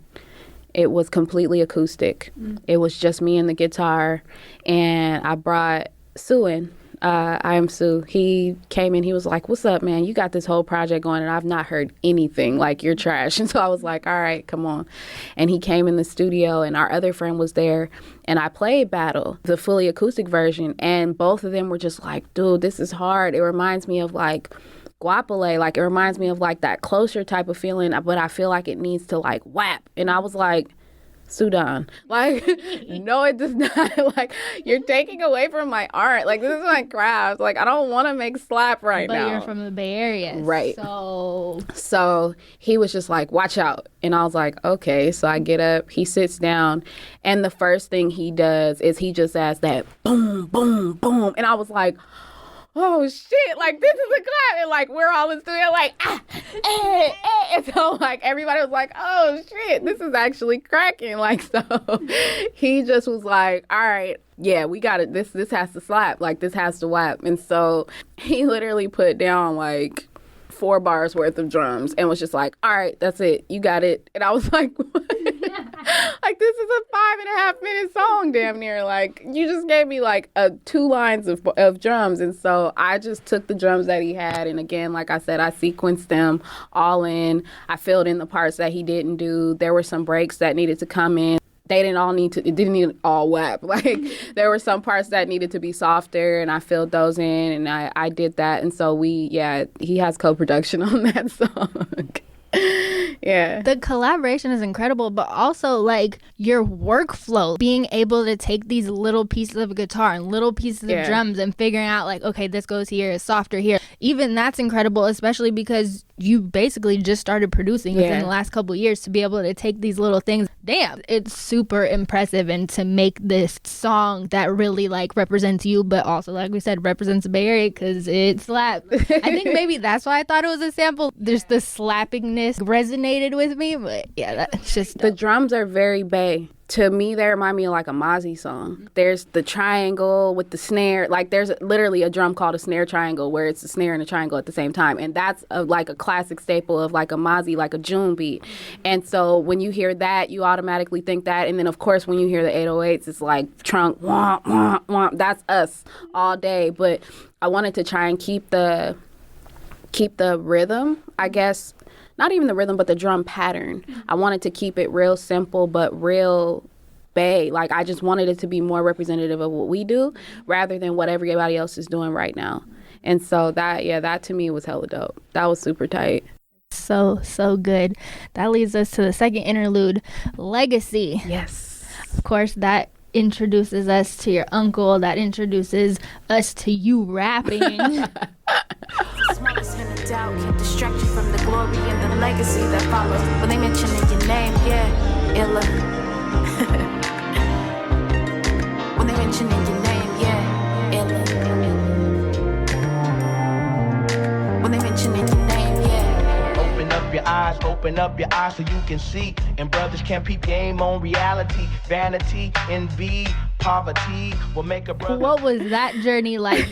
It was completely acoustic. It was just me and the guitar. And I brought Sue in. IAMSU, he came in, he was like, what's up, man? You got this whole project going and I've not heard anything. Like, you're trash. And so I was like, all right, come on. And he came in the studio, and our other friend was there, and I played Battle, the fully acoustic version. And both of them were just like, dude, this is hard. It reminds me of like Guapole. Like, it reminds me of like that closer type of feeling, but I feel like it needs to like whap. And I was like, Sudan. Like, no, it does not. Like, you're taking away from my art. Like, this is my craft. Like, I don't want to make slap right now. But you're from the Bay Area. Right. So he was just like, watch out. And I was like, okay. So I get up, he sits down, and the first thing he does is he just has that boom, boom, boom. And I was like, oh shit, like, this is a clap. And like, we're all in the studio like, and so like everybody was like, oh shit, this is actually cracking. Like, so he just was like, all right, yeah, we got it. This has to slap. Like, this has to whap. And so he literally put down like 4 bars worth of drums and was just like, all right, that's it, you got it. And I was like, what? Like, this is a 5.5 minute song damn near. Like, you just gave me like 2 lines of drums. And so I just took the drums that he had, and again, like I said, I sequenced them all in. I filled in the parts that he didn't do. There were some breaks that needed to come in. They didn't all need to, it didn't need all whap. Like, there were some parts that needed to be softer, and I filled those in, and I did that. And so he has co-production on that song. Yeah. The collaboration is incredible, but also like your workflow, being able to take these little pieces of guitar and little pieces of drums and figuring out like, okay, this goes here, it's softer here. Even that's incredible, especially because you basically just started producing within the last couple of years, to be able to take these little things. Damn, it's super impressive. And to make this song that really like represents you, but also, like we said, represents the Bay Area, because it slapped. I think maybe that's why I thought it was a sample. There's the slappingness resonated with me, but yeah, that's just the drums are very Bay. To me, they remind me of like a Mozzie song. There's the triangle with the snare. Like, there's literally a drum called a snare triangle, where it's a snare and a triangle at the same time. And that's like a classic staple of like a Mozzie, like a June beat. And so when you hear that, you automatically think that. And then, of course, when you hear the 808s, it's like trunk, womp, womp, womp. That's us all day. But I wanted to try and keep the rhythm, I guess, not even the rhythm, but the drum pattern. I wanted to keep it real simple, but real Bay. Like, I just wanted it to be more representative of what we do rather than what everybody else is doing right now. And so that to me was hella dope. That was super tight. So good. That leads us to the second interlude, Legacy. Yes. Of course, that introduces us to your uncle. That introduces us to you rapping. Smallest hint of doubt can distract you from the glory and the legacy that follows. When they mention your name, yeah, Illa. When they mention your name, yeah, Illa. When they mention your name, yeah. Open up your eyes so you can see. And brothers can't peep game on reality. Vanity, envy, poverty will make a brother. What was that journey like?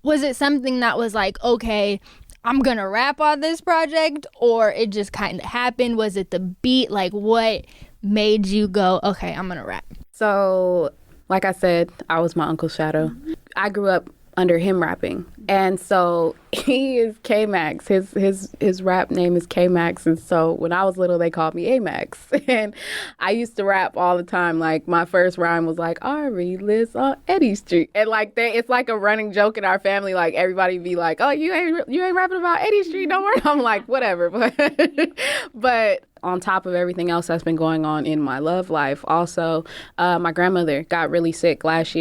Was it something that was like, okay, I'm gonna rap on this project, or it just kind of happened? Was it the beat? Like, what made you go, okay, I'm gonna rap? So, like I said, I was my uncle's shadow. I grew up under him rapping. And so he is K-Max. His rap name is K-Max. And so when I was little, they called me A-Max. And I used to rap all the time. Like, my first rhyme was like, Ari lives on Eddy Street. And like, it's like a running joke in our family. Like, everybody be like, oh, you ain't rapping about Eddy Street no more? I'm like, whatever. But on top of everything else that's been going on in my love life, also, my grandmother got really sick last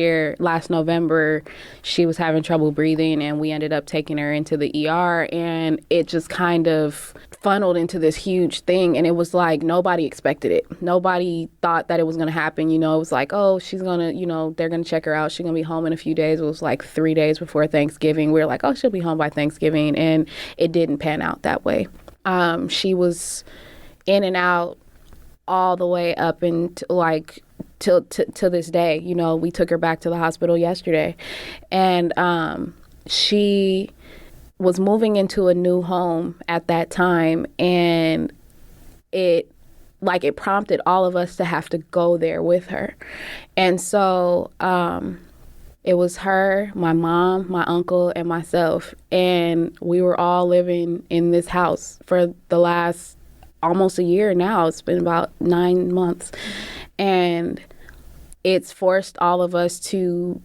November. She was having trouble breathing, and we ended up taking her into the ER, and it just kind of funneled into this huge thing. And it was like, nobody expected it. Nobody thought that it was going to happen. You know, it was like, oh, she's going to, they're going to check her out. She's going to be home in a few days. It was like 3 days before Thanksgiving. We were like, oh, she'll be home by Thanksgiving. And it didn't pan out that way. She was in and out all the way up and like till this day. You know, we took her back to the hospital yesterday, and she was moving into a new home at that time, and it prompted all of us to have to go there with her. And so it was her, my mom, my uncle, and myself, and we were all living in this house for the last almost a year now. It's been about 9 months, and it's forced all of us to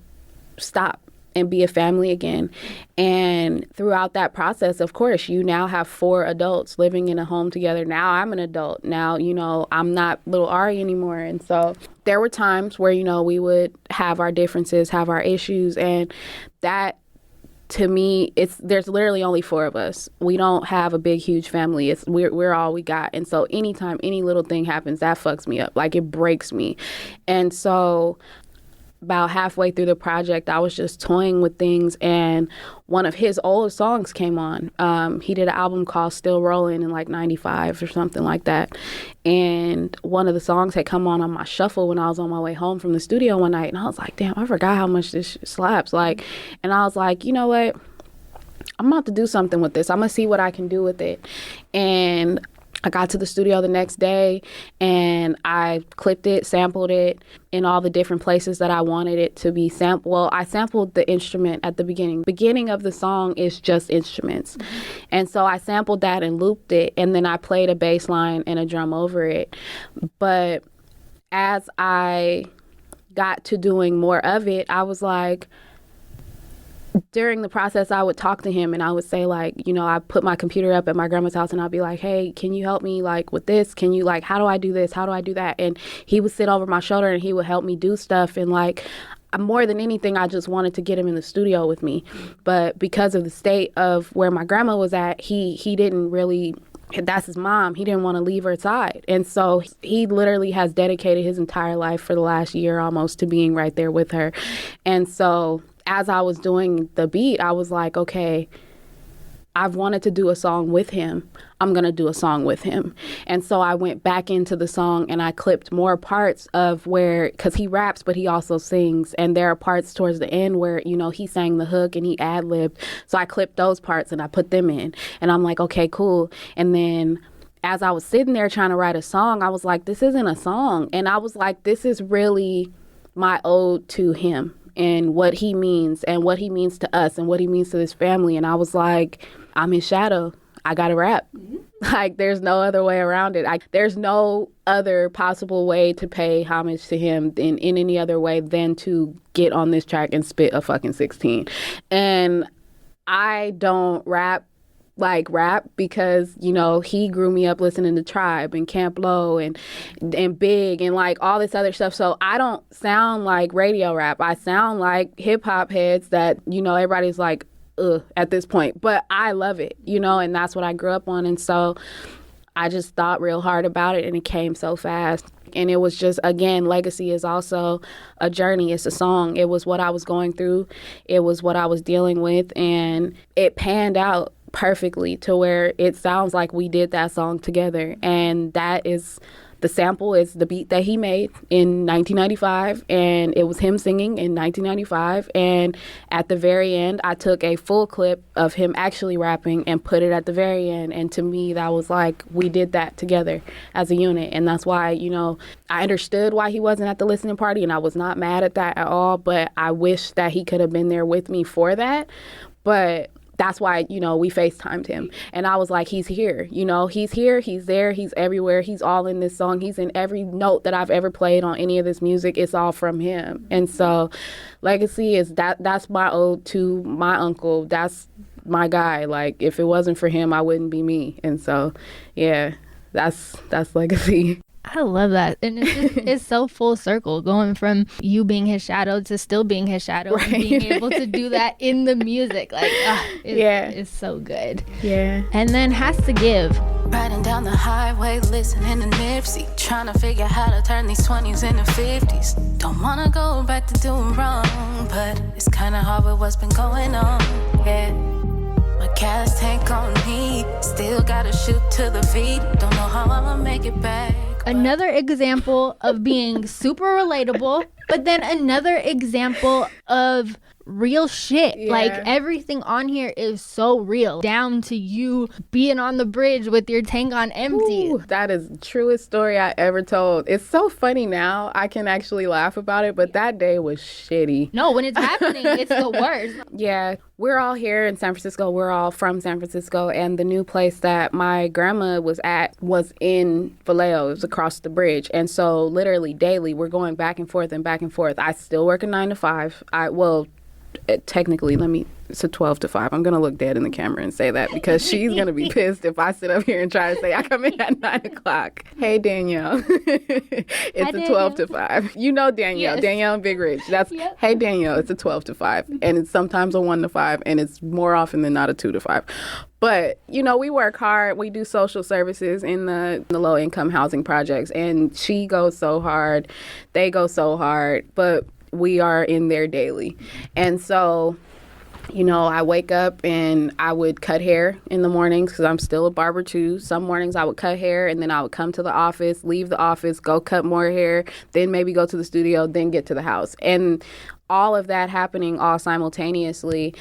stop and be a family again. And throughout that process, of course, you now have 4 adults living in a home together. Now I'm an adult. Now, I'm not little Ari anymore. And so there were times where, we would have our differences, have our issues, and that, to me, there's literally only 4 of us. We don't have a big, huge family. We're all we got. And so anytime any little thing happens, that fucks me up. Like, it breaks me. And so about halfway through the project, I was just toying with things, and one of his old songs came on. He did an album called Still Rolling in like 95 or something like that. And one of the songs had come on my shuffle when I was on my way home from the studio one night. And I was like, damn, I forgot how much this shit slaps. Like, and I was like, you know what? I'm about to do something with this. I'm going to see what I can do with it. And I got to the studio the next day, and I clipped it, sampled it in all the different places that I wanted it to be sampled. Well, I sampled the instrument at the beginning. Beginning of the song is just instruments. And so I sampled that and looped it, and then I played a bass line and a drum over it. But as I got to doing more of it, I was like, during the process, I would talk to him, and I would say, like, I put my computer up at my grandma's house, and I'd be like, hey, can you help me, like, with this? Can you, like, how do I do this? How do I do that? And he would sit over my shoulder, and he would help me do stuff. And, like, more than anything, I just wanted to get him in the studio with me. But because of the state of where my grandma was at, he didn't really... That's his mom. He didn't want to leave her side. And so he literally has dedicated his entire life for the last year almost to being right there with her. And so as I was doing the beat, I was like, okay, I've wanted to do a song with him. I'm going to do a song with him. And so I went back into the song, and I clipped more parts of where, because he raps, but he also sings. And there are parts towards the end where, he sang the hook and he ad-libbed. So I clipped those parts and I put them in. And I'm like, okay, cool. And then as I was sitting there trying to write a song, I was like, this isn't a song. And I was like, this is really my ode to him and what he means to us and what he means to this family. And I was like, I'm his shadow. I gotta rap. Like, there's no other way around it. There's no other possible way to pay homage to him in any other way than to get on this track and spit a fucking 16. And I don't rap because, you know, he grew me up listening to Tribe and Camp Lo and Big and like all this other stuff. So I don't sound like radio rap. I sound like hip hop heads that, you know, everybody's like, ugh, at this point. But I love it, you know, and that's what I grew up on. And so I just thought real hard about it, and it came so fast. And it was just, again, legacy is also a journey. It's a song. It was what I was going through. It was what I was dealing with. And it panned out perfectly to where it sounds like we did that song together. And that is, the sample is the beat that he made in 1995, and it was him singing in 1995. And at the very end, I took a full clip of him actually rapping and put it at the very end. And to me, that was like, we did that together as a unit. And that's why, you know, I understood why he wasn't at the listening party, and I was not mad at that at all. But I wish that he could have been there with me for that. But that's why, you know, we FaceTimed him. And I was like, he's here. You know, he's here, he's there, he's everywhere. He's all in this song. He's in every note that I've ever played on any of this music. It's all from him. And so legacy is that's my ode to my uncle. That's my guy. Like, if it wasn't for him, I wouldn't be me. And so, yeah, that's legacy. I love that. And it's so full circle, going from you being his shadow to still being his shadow, right. And being able to do that in the music. Like, it's so good. Yeah. And then Has to Give. Riding down the highway, listening to Nipsey, trying to figure how to turn these 20s into 50s. Don't want to go back to doing wrong, but it's kind of hard with what's been going on. Yeah. My gas tank on me, still gotta shoot to the feet. Don't know how I'ma make it back. Another example of being super relatable, but then another example of real shit. Yeah. Like, everything on here is so real, down to you being on the bridge with your tank on empty. Ooh, that is the truest story I ever told. It's so funny now. I can actually laugh about it, but that day was shitty. No, when it's happening, it's the worst. Yeah, we're all here in San Francisco. We're all from San Francisco, and the new place that my grandma was at was in Vallejo. It was across the bridge. And so literally daily, we're going back and forth and back and forth. I still work a 9 to 5. Technically, it's a 12 to 5. I'm going to look dead in the camera and say that, because she's going to be pissed if I sit up here and try to say I come in at 9 o'clock. Hey, Danielle. It's a 12 to 5. You know Danielle. Yes. Danielle and Big Ridge. That's, yep. Hey, Danielle, it's a 12 to 5. And it's sometimes a 1 to 5. And it's more often than not a 2 to 5. But, you know, we work hard. We do social services in the low-income housing projects. And she goes so hard. They go so hard. But we are in there daily. And so, you know, I wake up and I would cut hair in the mornings, because I'm still a barber too. Some mornings I would cut hair, and then I would come to the office, leave the office, go cut more hair, then maybe go to the studio, then get to the house. And all of that happening all simultaneously,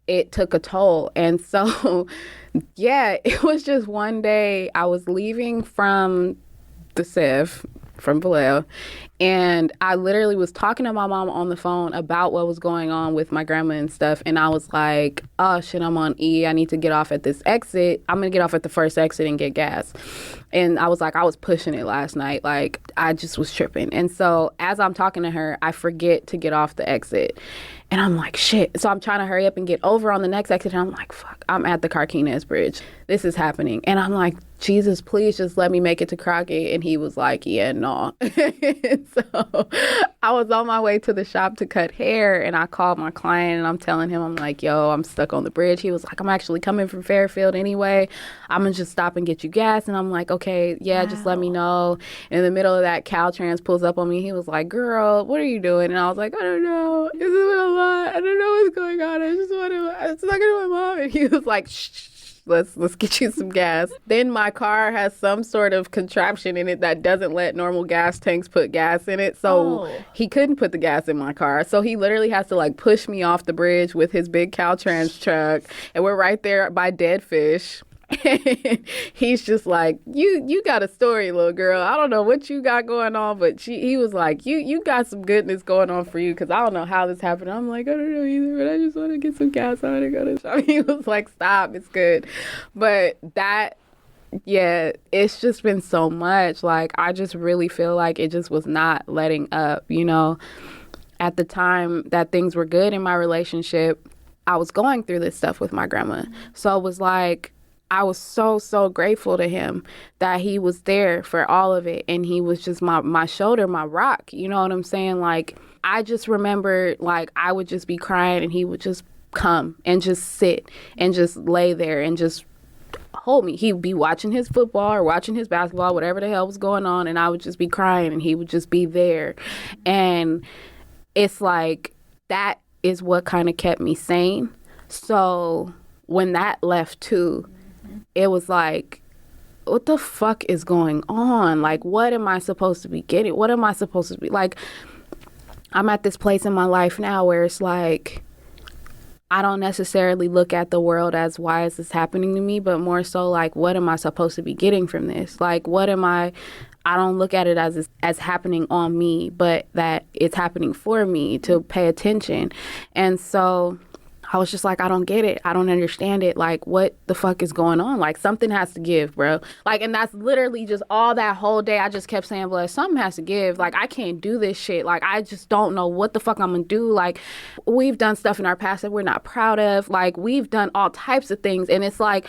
it took a toll. And so, yeah, it was just one day I was leaving from the Sev, from Vallejo, and I literally was talking to my mom on the phone about what was going on with my grandma and stuff, and I was like, oh shit, I'm on E, I need to get off at this exit. I'm gonna get off at the first exit and get gas. And I was like, I was pushing it last night, like I just was tripping. And so as I'm talking to her, I forget to get off the exit. And I'm like, shit. So I'm trying to hurry up and get over on the next exit. And I'm like, fuck, I'm at the Carquinez Bridge. This is happening. And I'm like, Jesus, please just let me make it to Crockett. And he was like, yeah, no. So I was on my way to the shop to cut hair. And I called my client and I'm telling him, I'm like, yo, I'm stuck on the bridge. He was like, I'm actually coming from Fairfield anyway. I'm going to just stop and get you gas. And I'm like, okay, yeah, just let me know. And in the middle of that, Caltrans pulls up on me. He was like, girl, what are you doing? And I was like, I don't know. This is a lot. I don't know what's going on. I just want to, I was talking to my mom, and he was like, shh, let's get you some gas. Then my car has some sort of contraption in it that doesn't let normal gas tanks put gas in it. So he couldn't put the gas in my car. So he literally has to like push me off the bridge with his big Caltrans truck. And we're right there by Dead Fish. And he's just like, you got a story, little girl. I don't know what you got going on, but he was like, you got some goodness going on for you, because I don't know how this happened. I'm like, I don't know either, but I just want to get some gas on and go to the shop. He was like, stop, it's good. But that, yeah, it's just been so much. Like, I just really feel like it just was not letting up, you know. At the time that things were good in my relationship, I was going through this stuff with my grandma. So it was like, I was so grateful to him that he was there for all of it. And he was just my shoulder, my rock. You know what I'm saying? Like, I just remember, like, I would just be crying and he would just come and just sit and just lay there and just hold me. He'd be watching his football or watching his basketball, whatever the hell was going on. And I would just be crying and he would just be there. And it's like, that is what kind of kept me sane. So when that left too, it was like, what the fuck is going on? Like, what am I supposed to be getting? What am I supposed to be? Like, I'm at this place in my life now where it's like, I don't necessarily look at the world as, why is this happening to me? But more so like, what am I supposed to be getting from this? Like, what am I don't look at it as happening on me, but that it's happening for me to pay attention. And so I was just like, I don't get it. I don't understand it. Like, what the fuck is going on? Like, something has to give, bro. Like, and that's literally just all that whole day. I just kept saying, well, something has to give. Like, I can't do this shit. Like, I just don't know what the fuck I'm gonna do. Like, we've done stuff in our past that we're not proud of. Like, we've done all types of things. And it's like,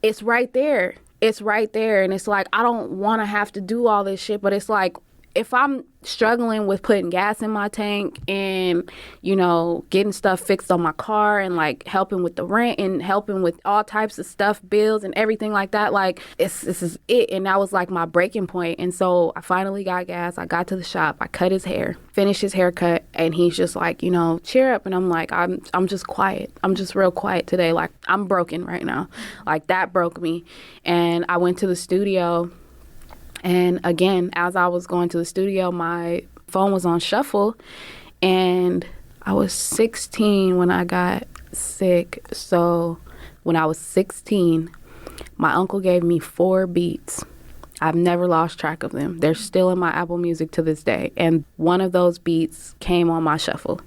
it's right there. It's right there. And it's like, I don't want to have to do all this shit. But it's like, if I'm struggling with putting gas in my tank and, you know, getting stuff fixed on my car and like helping with the rent and helping with all types of stuff, bills and everything like that, like, this is it. And that was like my breaking point. And so I finally got gas. I got to the shop. I cut his hair, finished his haircut. And he's just like, you know, cheer up. And I'm like, I'm just quiet. I'm just real quiet today. Like, I'm broken right now. Like, that broke me. And I went to the studio. And again, as I was going to the studio, my phone was on shuffle, and I was 16 when I got sick. So when I was 16, my uncle gave me 4 beats. I've never lost track of them. They're still in my Apple Music to this day. And one of those beats came on my shuffle.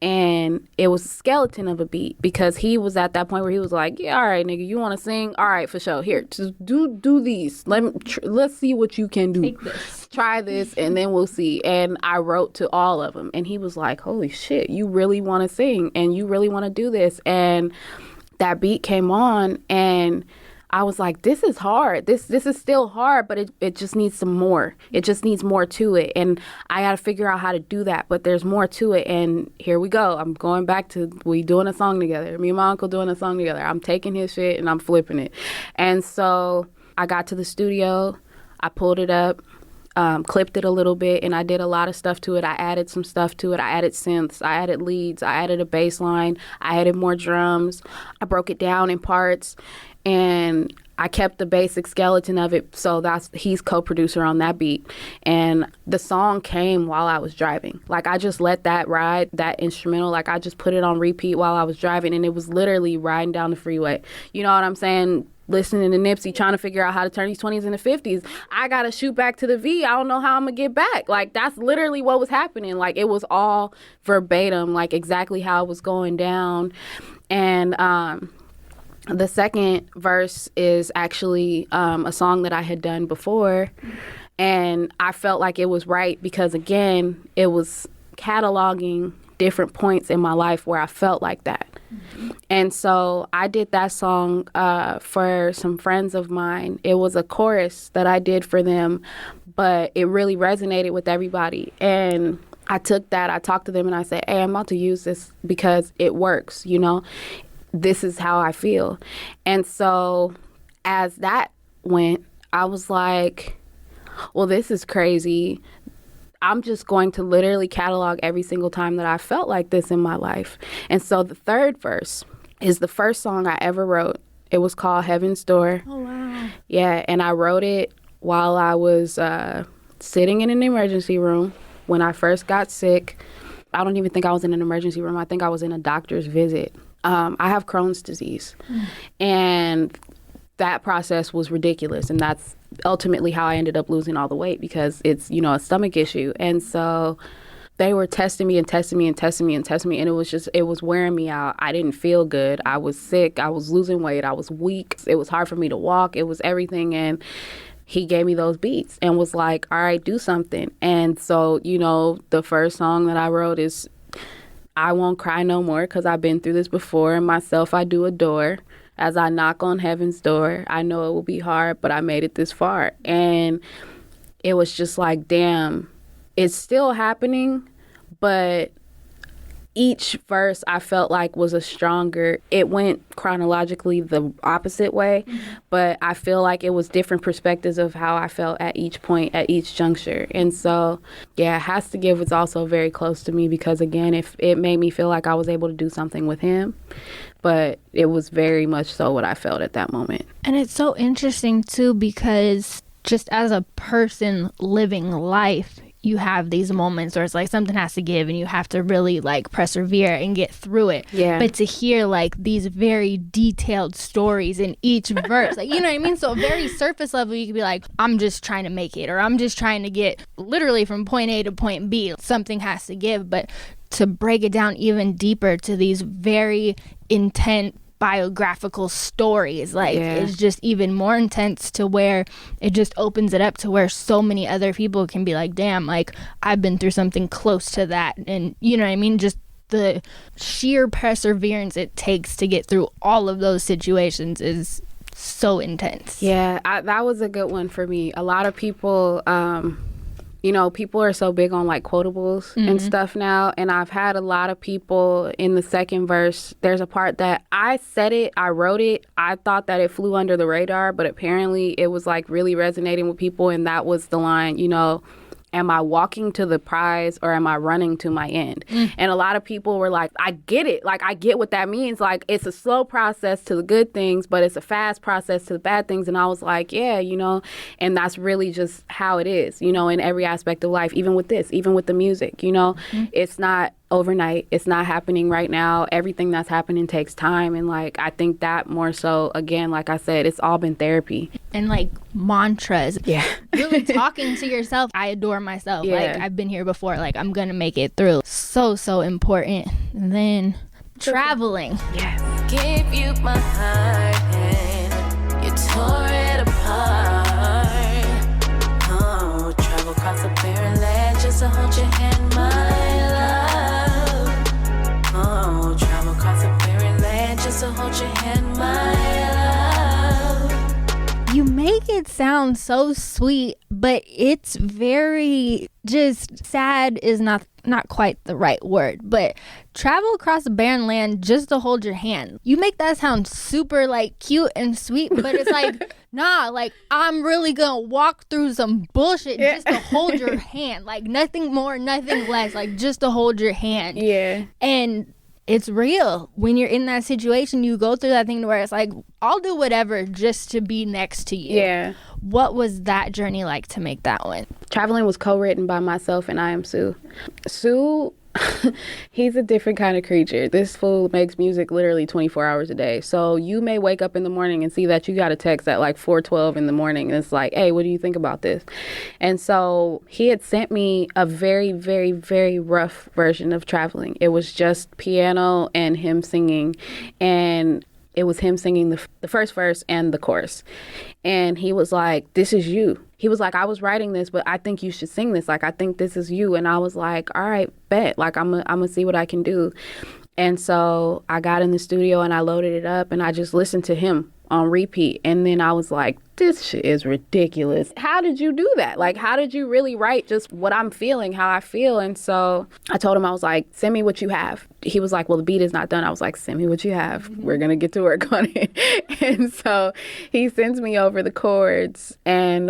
And it was a skeleton of a beat, because he was at that point where he was like, yeah, all right, nigga, you want to sing? All right, for sure. Here, just do these. Let's see what you can do. Take this. Try this, and then we'll see. And I wrote to all of them. And he was like, holy shit, you really want to sing and you really want to do this. And that beat came on, and I was like, this is hard. This is still hard, but it just needs some more. It just needs more to it. And I got to figure out how to do that. But there's more to it. And here we go. I'm going back to we doing a song together. Me and my uncle doing a song together. I'm taking his shit and I'm flipping it. And so I got to the studio. I pulled it up, clipped it a little bit, and I did a lot of stuff to it. I added some stuff to it. I added synths. I added leads. I added a bass line. I added more drums. I broke it down in parts. And I kept the basic skeleton of it, so he's co-producer on that beat. And the song came while I was driving. Like, I just let that ride, that instrumental, like, I just put it on repeat while I was driving, and it was literally riding down the freeway. You know what I'm saying? Listening to Nipsey, trying to figure out how to turn these 20s into 50s. I gotta shoot back to the V. I don't know how I'm gonna get back. Like, that's literally what was happening. Like, it was all verbatim, like, exactly how it was going down. And, the second verse is actually a song that I had done before, and I felt like it was right because, again, it was cataloging different points in my life where I felt like that. Mm-hmm. And so I did that song for some friends of mine. It was a chorus that I did for them, but it really resonated with everybody. And I took that, I talked to them, and I said, hey, I'm about to use this because it works, you know? This is how I feel. And so as that went, I was like, well, this is crazy. I'm just going to literally catalog every single time that I felt like this in my life. And so the third verse is the first song I ever wrote. It was called Heaven's Door. Oh, wow. Yeah, and I wrote it while I was sitting in an emergency room when I first got sick. I don't even think I was in an emergency room. I think I was in a doctor's visit. I have Crohn's disease. And that process was ridiculous. And that's ultimately how I ended up losing all the weight, because it's, you know, a stomach issue. And so they were testing me and testing me and testing me and testing me. And it was wearing me out. I didn't feel good. I was sick. I was losing weight. I was weak. It was hard for me to walk. It was everything. And he gave me those beats and was like, all right, do something. And so, you know, the first song that I wrote is I Won't Cry No More, because I've been through this before, and myself I do adore. As I knock on heaven's door, I know it will be hard, but I made it this far. And it was just like, damn, it's still happening, but each verse I felt like was a stronger, it went chronologically the opposite way, but I feel like it was different perspectives of how I felt at each point, at each juncture. And so, yeah, It Has to Give was also very close to me, because again, if it made me feel like I was able to do something with him, but it was very much so what I felt at that moment. And it's so interesting too, because just as a person living life, you have these moments where it's like something has to give and you have to really like persevere and get through it. Yeah. But to hear like these very detailed stories in each verse, like, you know what I mean? So very surface level, you could be like, I'm just trying to make it, or I'm just trying to get literally from point A to point B. Something has to give. But to break it down even deeper to these very intense biographical stories, like it's just even more intense, to where it just opens it up to where so many other people can be like, damn, like I've been through something close to that. And you know what I mean, just the sheer perseverance it takes to get through all of those situations is so intense. That was a good one for me. A lot of people you know, people are so big on like quotables and stuff now. And I've had a lot of people in the second verse, there's a part that I said it, I wrote it, I thought that it flew under the radar, but apparently it was like really resonating with people. And that was the line, you know, am I walking to the prize or am I running to my end? And a lot of people were like, I get it. Like, I get what that means. Like, it's a slow process to the good things, but it's a fast process to the bad things. And I was like, yeah, you know, and that's really just how it is, you know, in every aspect of life, even with this, even with the music, you know, it's not overnight. It's not happening right now. Everything that's happening takes time. And like, I think that more so, again, like I said, it's all been therapy. And like mantras. Yeah. Really talking to yourself. I adore myself. Like, I've been here before. Like, I'm going to make it through. So important. And then traveling. Yes. Give you my heart and you tore it apart. Oh, travel across the barren land just to hold your hand, my love. Oh, travel across the barren land just to hold your hand, my love. You make it sound so sweet, but it's very just sad is not quite the right word, but travel across a barren land just to hold your hand. You make that sound super like cute and sweet, but it's like, nah, like I'm really gonna walk through some bullshit just to hold your hand. Like nothing more, nothing less, like just to hold your hand. Yeah. And it's real. When you're in that situation, you go through that thing where it's like, I'll do whatever just to be next to you. Yeah. What was that journey like to make that one? Traveling was co-written by myself and IAMSU. Sue, he's a different kind of creature. This fool makes music literally 24 hours a day. So you may wake up in the morning and see that you got a text at like 4:12 in the morning. And it's like, hey, what do you think about this? And so he had sent me a very, very, very rough version of Traveling. It was just piano and him singing. And it was him singing the first verse and the chorus. And he was like, this is you. He was like, I was writing this, but I think you should sing this. Like, I think this is you. And I was like, all right, bet. Like, I'm gonna see what I can do. And so I got in the studio and I loaded it up and I just listened to him on repeat. And then I was like, this shit is ridiculous. How did you do that? Like, how did you really write just what I'm feeling, how I feel? And so I told him, I was like, send me what you have. He was like, well, the beat is not done. I was like, send me what you have. We're going to get to work on it. And so he sends me over the chords. And,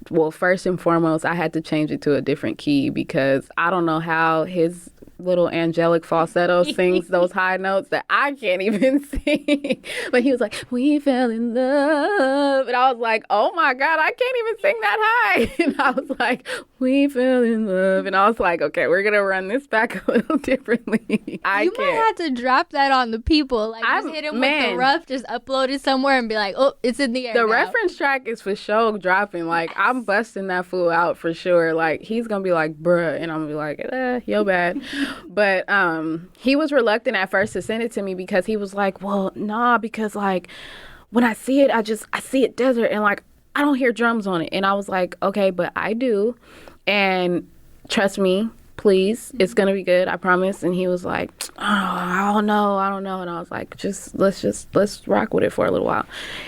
well, first and foremost, I had to change it to a different key because I don't know how his little angelic falsetto sings those high notes that I can't even sing. But he was like, we fell in love. And I was like, oh my God, I can't even sing that high. And I was like, we fell in love. And I was like, okay, we're going to run this back a little differently. You might have to drop that on the people. Like, just hit him with the rough, just upload it somewhere and be like, oh, it's in the air. The reference track is for sure dropping. Like, I'm busting that fool out for sure. Like, he's going to be like, bruh. And I'm going to be like, yo, bad. But he was reluctant at first to send it to me because he was like, well, nah, because, like, when I see it, I see it desert and, like, I don't hear drums on it. And I was like, okay, but I do. And trust me, please, it's going to be good, I promise. And he was like, oh, I don't know. And I was like, let's rock with it for a little while.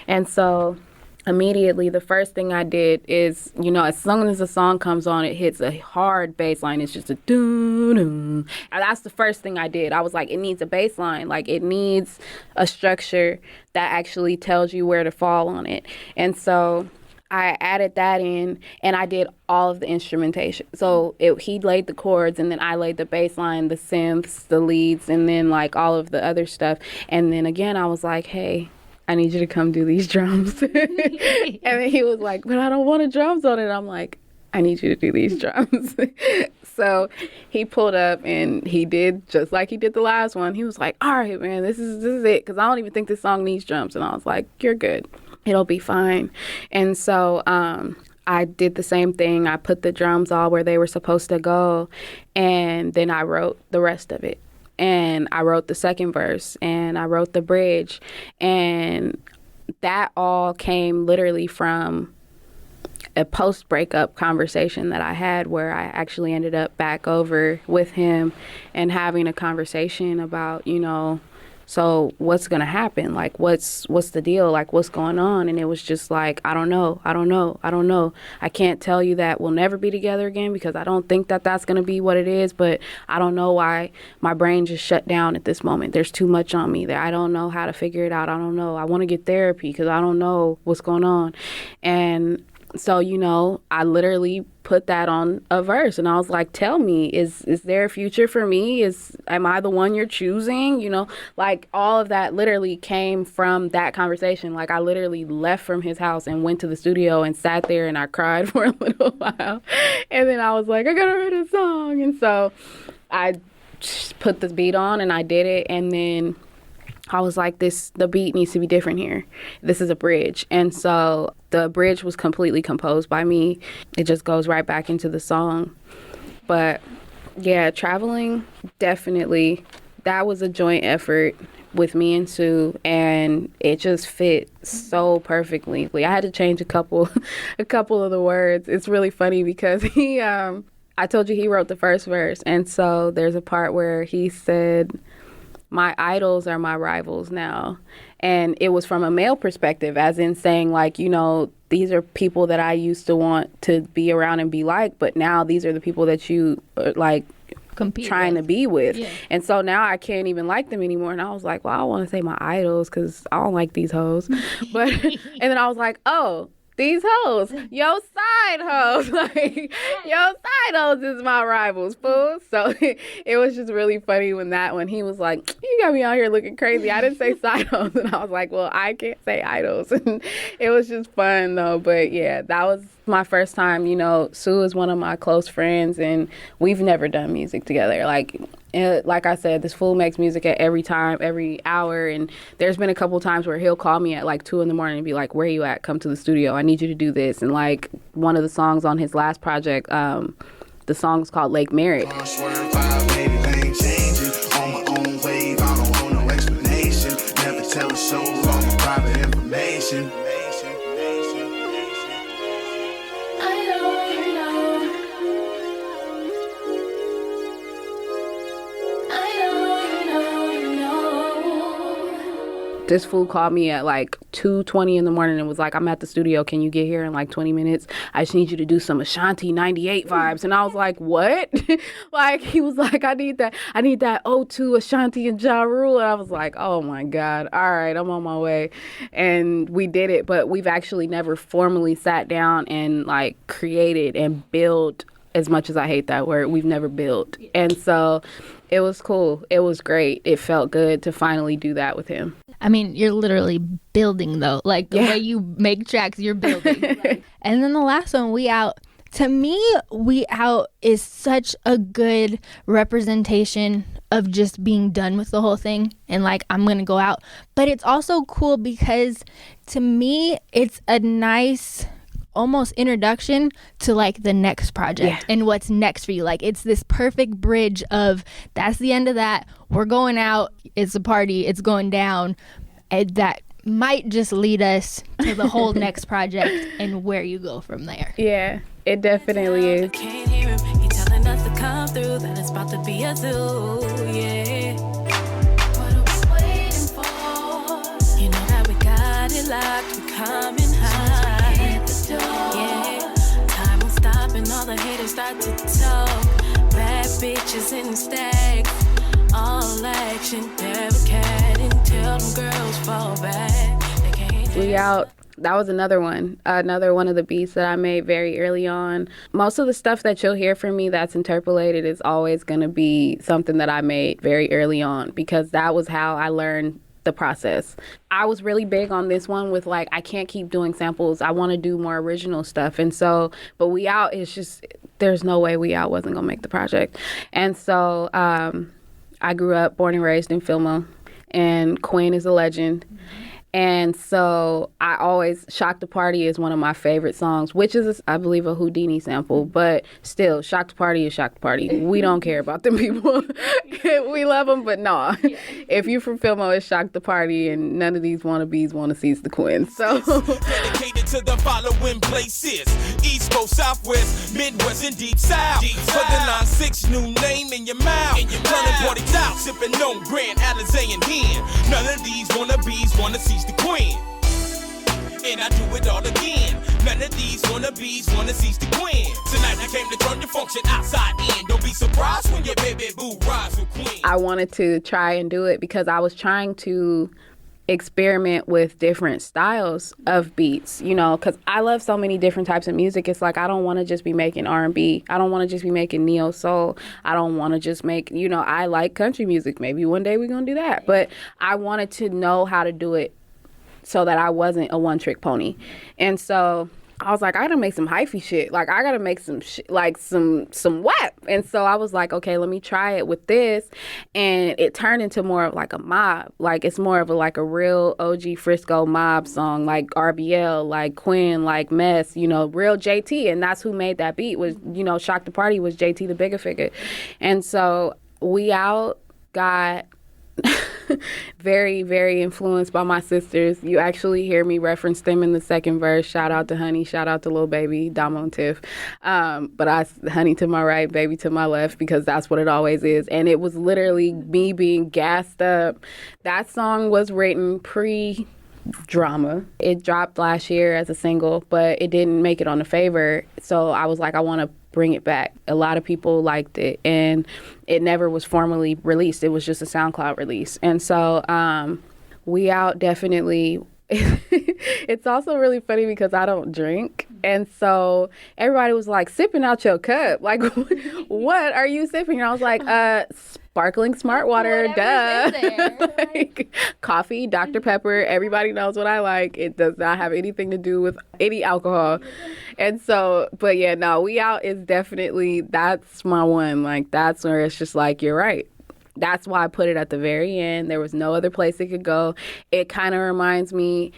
And so immediately, the first thing I did is, you know, as soon as the song comes on, it hits a hard bass line. It's just a doo-doo. And that's the first thing I did. I was like, it needs a bass line. Like, it needs a structure that actually tells you where to fall on it. And so I added that in, and I did all of the instrumentation. So he laid the chords, and then I laid the bass line, the synths, the leads, and then, like, all of the other stuff. And then, again, I was like, hey, I need you to come do these drums. And then he was like, but I don't want the drums on it. I'm like, I need you to do these drums. So he pulled up and he did just like he did the last one. He was like, all right, man, this is it. Because I don't even think this song needs drums. And I was like, you're good. It'll be fine. And so I did the same thing. I put the drums all where they were supposed to go. And then I wrote the rest of it. And I wrote the second verse, and I wrote the bridge, and that all came literally from a post-breakup conversation that I had where I actually ended up back over with him and having a conversation about, you know, so what's going to happen? Like, what's the deal? Like, what's going on? And it was just like, I don't know. I can't tell you that we'll never be together again because I don't think that that's going to be what it is. But I don't know why my brain just shut down at this moment. There's too much on me that I don't know how to figure it out. I don't know. I want to get therapy because I don't know what's going on. And so, you know, I literally put that on a verse and I was like, tell me, is there a future for me? Am I the one you're choosing? You know, like all of that literally came from that conversation. Like I literally left from his house and went to the studio and sat there and I cried for a little while. And then I was like, I gotta write a song. And so I put the beat on and I did it. And then I was like, the beat needs to be different here. This is a bridge. And so the bridge was completely composed by me. It just goes right back into the song. But yeah, traveling, definitely, that was a joint effort with me and Sue, and it just fit so perfectly. I had to change a couple of the words. It's really funny because I told you he wrote the first verse. And so there's a part where he said, my idols are my rivals now. And it was from a male perspective, as in saying, like, you know, these are people that I used to want to be around and be like, but now these are the people that you are, like, trying to be with. Yeah. And so now I can't even like them anymore. And I was like, well, I don't want to say my idols because I don't like these hoes. But and then I was like, oh, these hoes, yo side hoes, like, yo side hoes is my rivals, fool. So it was just really funny when he was like, you got me out here looking crazy. I didn't say side hoes. And I was like, well, I can't say idols. And it was just fun, though. But, yeah, that was my first time. You know, Sue is one of my close friends, and we've never done music together. Like I said, this fool makes music at every time, every hour. And there's been a couple times where he'll call me at like 2 a.m. and be like, where you at? Come to the studio. I need you to do this. And like one of the songs on his last project, the song's called Lake Merritt. This fool called me at like 2:20 in the morning and was like, I'm at the studio. Can you get here in like 20 minutes? I just need you to do some Ashanti 98 vibes. And I was like, what? Like, he was like, I need that O2 Ashanti and Ja Rule. And I was like, oh my God. All right, I'm on my way. And we did it. But we've actually never formally sat down and like created and built as much as I hate that word, we've never built. And so it was cool. It was great. It felt good to finally do that with him. I mean, you're literally building, though. Like, the way you make tracks, you're building. And then the last one, We Out. To me, We Out is such a good representation of just being done with the whole thing and like, I'm going to go out. But it's also cool because to me, it's a nice almost introduction to like the next project and what's next for you. Like, it's this perfect bridge of that's the end of that. We're going out. It's a party. It's going down. And that might just lead us to the whole next project and where you go from there. Yeah, it definitely is. Can't hear him. He telling us to come through. That it's about to be a zoo. Yeah. What are we waiting for? You know that we got it locked. We coming high. Yeah, time will stop and all the haters start to talk. Bad bitches in the stacks, all action, never cat until them girls fall back. They can't We Out. That was another one of the beats that I made very early on. Most of the stuff that you'll hear from me that's interpolated is always going to be something that I made very early on because that was how I learned the process. I was really big on this one with like, I can't keep doing samples. I want to do more original stuff. And so, but We Out is just, there's no way We Out wasn't going to make the project. And so I grew up, born and raised in Fillmore, and Queen is a legend. And so I always, Shock the Party is one of my favorite songs, which is, I believe, a Houdini sample. But still, Shock the Party is Shock the Party. We don't care about them people. We love them, but nah. If you from Fillmore, it's Shock the Party, and none of these wannabes want to seize the Queen. So dedicated to the following places: East Coast, Southwest, Midwest, and Deep South. For the 9-6, new name in your mouth. Turning parties out, sipping on Grand Alizé and Hen. None of these wannabes want to seize the Queen. And I do it all again. None of these wannabes wanna seize the Queen. Tonight I came to turn your function outside in. Don't be surprised when your baby boo rides with Queen. I wanted to try and do it because I was trying to experiment with different styles of beats, you know, because I love so many different types of music. It's like I don't want to just be making R&B. I don't want to just be making neo soul. I don't want to just make, you know, I like country music. Maybe one day we're going to do that. But I wanted to know how to do it so that I wasn't a one-trick pony. And so I was like, I gotta make some hyphy shit. Like, I gotta make some like some WAP. And so I was like, okay, let me try it with this. And it turned into more of like a mob. Like, it's more of a real OG Frisco mob song, like RBL, like Quinn, like Mess, you know, real JT. And that's who made that beat was, you know, Shock the Party was JT the Bigger Figure. And so We Out got very, very influenced by my sisters. You actually hear me reference them in the second verse. Shout out to Honey, shout out to Lil Baby, Damo and Tiff. But Honey to my right, Baby to my left, because that's what it always is. And it was literally me being gassed up. That song was written pre-drama. It dropped last year as a single, but it didn't make it on the favor. So I was like, I want to bring it back. A lot of people liked it, and it never was formally released. It was just a SoundCloud release. And so We Out definitely it's also really funny because I don't drink, and so everybody was like, sipping out your cup, like what are you sipping? And I was like, sparkling smart water, duh. Like, coffee, Dr. Pepper, everybody knows what I like. It does not have anything to do with any alcohol. And so, but yeah, no, We Out is definitely, that's my one. Like, that's where it's just like, you're right. That's why I put it at the very end. There was no other place it could go. It kind of reminds me,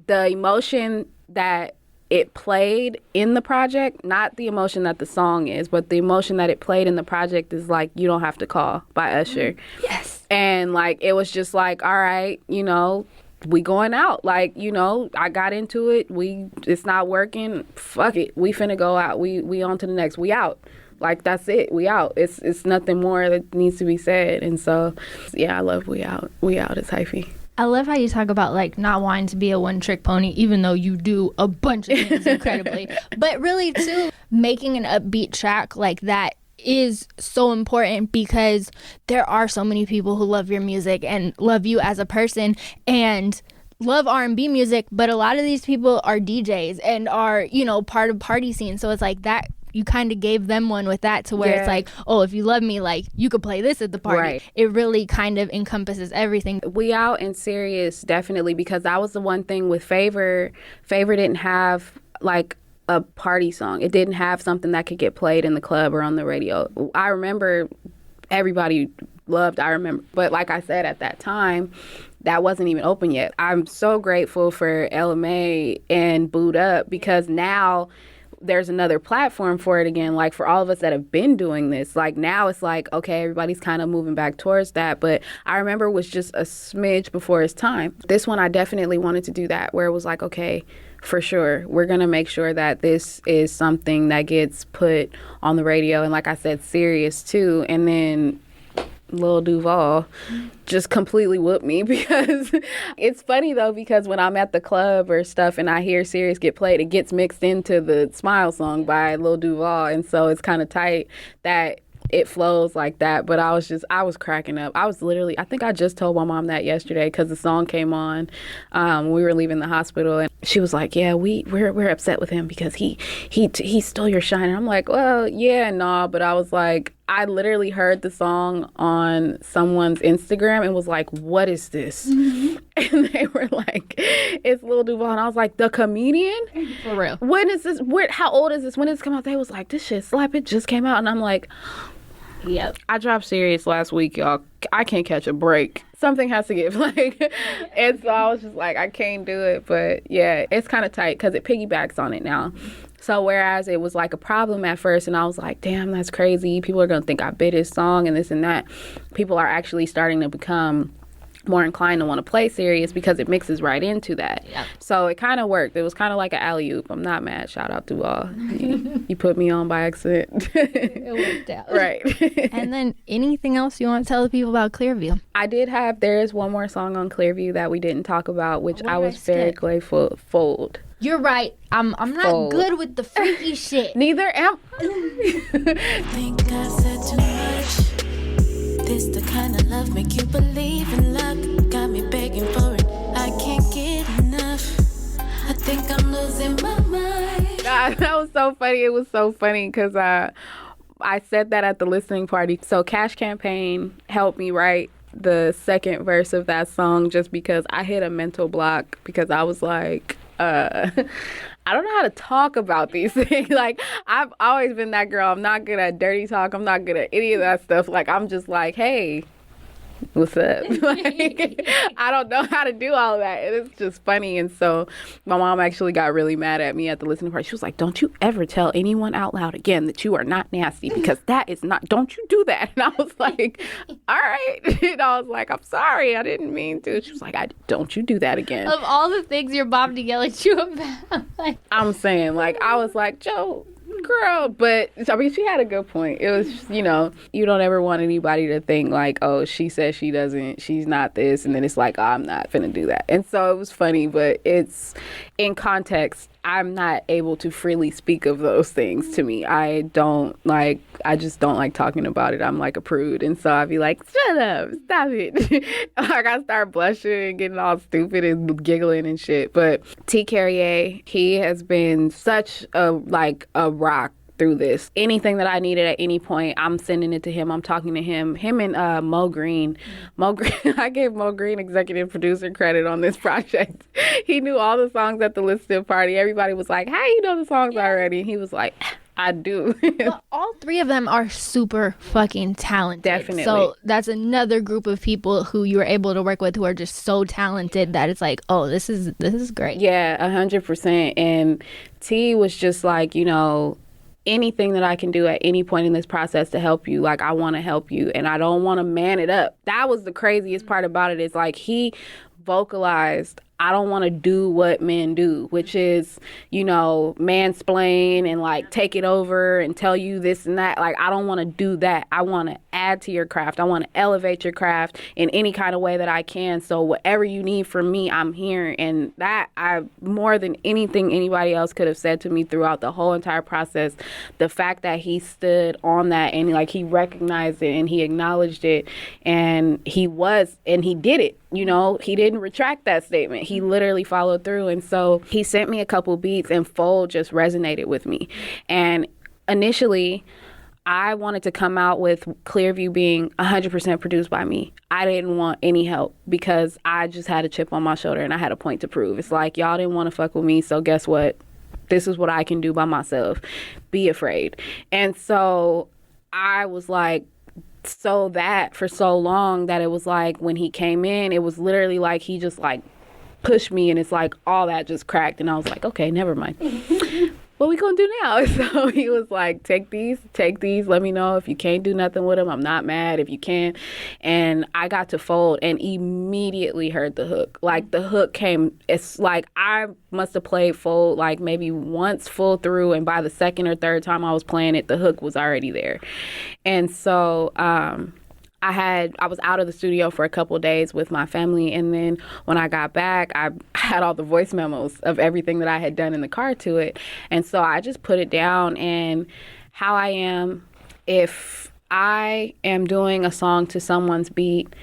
the emotion that it played in the project, not the emotion that the song is, but the emotion that it played in the project is like You Don't Have to Call by Usher. Yes. And like, it was just like, all right, you know, we going out. Like, you know, I got into it. It's not working. Fuck it. We finna go out. We on to the next. We out. Like, that's it. We out. It's nothing more that needs to be said. And so, yeah, I love We Out. We Out is hyphy. I love how you talk about, like, not wanting to be a one-trick pony, even though you do a bunch of things incredibly. But really, too, making an upbeat track like that is so important because there are so many people who love your music and love you as a person and love R&B music, but a lot of these people are DJs and are, you know, part of party scene. So it's like that you kind of gave them one with that, to where it's like, oh, if you love me, like, you could play this at the party. Right. It really kind of encompasses everything. We Out and Serious, definitely, because that was the one thing with Favor. Favor didn't have like a party song. It didn't have something that could get played in the club or on the radio. I remember everybody loved I Remember. But like I said, at that time, that wasn't even open yet. I'm so grateful for LMA and Boot Up, because now there's another platform for it again. Like, for all of us that have been doing this, like, now it's like, okay, everybody's kind of moving back towards that. But I Remember was just a smidge before its time. This one, I definitely wanted to do that, where it was like, okay, for sure, we're going to make sure that this is something that gets put on the radio. And like I said, Serious too. And then Lil Duval just completely whooped me, because it's funny though, because when I'm at the club or stuff and I hear Serious get played, it gets mixed into the Smile song by Lil Duval. And so it's kind of tight that it flows like that. But I was cracking up. I think I just told my mom that yesterday, because the song came on when we were leaving the hospital, and she was like, yeah, we're upset with him because he stole your shine. And I'm like, well, yeah, nah. But I was like, I literally heard the song on someone's Instagram and was like, what is this? Mm-hmm. And they were like, it's Lil Duval. And I was like, the comedian? For real. When is this? How old is this? When did this come out? They was like, this shit slap. It just came out. And I'm like, yep. I dropped Serious last week, y'all. I can't catch a break. Something has to give. And so I was just like, I can't do it. But yeah, it's kind of tight because it piggybacks on it now. So whereas it was like a problem at first, and I was like, damn, that's crazy. People are going to think I bit his song and this and that. People are actually starting to become more inclined to want to play Serious because it mixes right into that. Yep. So it kind of worked. It was kind of like an alley-oop. I'm not mad. Shout out to all. You put me on by accident. It worked out. Right. And then anything else you want to tell the people about Clearview? There is one more song on Clearview that we didn't talk about, which I was very grateful. Fold. You're right. I'm not good with the freaky shit. Neither am I think I said too much. This the kind of love make you believe in luck. Got me begging for it. I can't get enough. I think I'm losing my mind. God, that was so funny. It was so funny because I said that at the listening party. So Cash Campaign helped me write the second verse of that song, just because I hit a mental block, because I was like, I don't know how to talk about these things. Like, I've always been that girl. I'm not good at dirty talk. I'm not good at any of that stuff. Like, I'm just like, hey, what's up? Like, I don't know how to do all of that. And it's just funny. And so my mom actually got really mad at me at the listening party. She was like, don't you ever tell anyone out loud again that you are not nasty, because that is not, don't you do that. And I was like, all right. And I was like, I'm sorry. I didn't mean to. She was like, don't you do that again. Of all the things your mom to yell at you about. I'm saying, like, I was like, Joe, girl, but I mean, she had a good point. It was, you don't ever want anybody to think like, oh, she says she's not this, and then it's like, oh, I'm not finna do that. And so it was funny, but it's in context. I'm not able to freely speak of those things. To me, I just don't like talking about it. I'm like a prude, and so I'd be like, shut up, stop it. Like, I start blushing and getting all stupid and giggling and shit. But T. Carrier, he has been such a rock through this. Anything that I needed at any point, I'm sending it to him. I'm talking to him. Him and Moe Green. I gave Moe Green executive producer credit on this project. He knew all the songs at the listening party. Everybody was like, hey, you know the songs already? And he was like, I do. Well, all three of them are super fucking talented. Definitely. So that's another group of people who you were able to work with who are just so talented that it's like, oh, this is great. Yeah, 100%. And T was just like, anything that I can do at any point in this process to help you, like, I want to help you, and I don't want to man it up. That was the craziest part about it, is like, he vocalized, I don't want to do what men do, which is, mansplain and like take it over and tell you this and that. Like, I don't want to do that. I want to add to your craft. I want to elevate your craft in any kind of way that I can. So whatever you need from me, I'm here. And that, more than anything anybody else could have said to me throughout the whole entire process, the fact that he stood on that and like he recognized it and he acknowledged it, and he did it. He didn't retract that statement. He literally followed through. And so he sent me a couple beats, and Fold just resonated with me. And initially, I wanted to come out with Clearview being 100% produced by me. I didn't want any help because I just had a chip on my shoulder and I had a point to prove. It's like, y'all didn't want to fuck with me, so guess what? This is what I can do by myself. Be afraid. And so I was like, so that for so long that it was like when he came in, it was literally like he just like pushed me and it's like all that just cracked. And I was like, okay, never mind. What we gonna do now? So he was like, take these, let me know if you can't do nothing with them. I'm not mad if you can. And I got to fold and immediately heard the hook. Like the hook came, it's like I must have played fold like maybe once full through, and by the second or third time I was playing it, the hook was already there. And so I was out of the studio for a couple of days with my family, and then when I got back, I had all the voice memos of everything that I had done in the car to it. And so I just put it down, and how I am, if I am doing a song to someone's beat,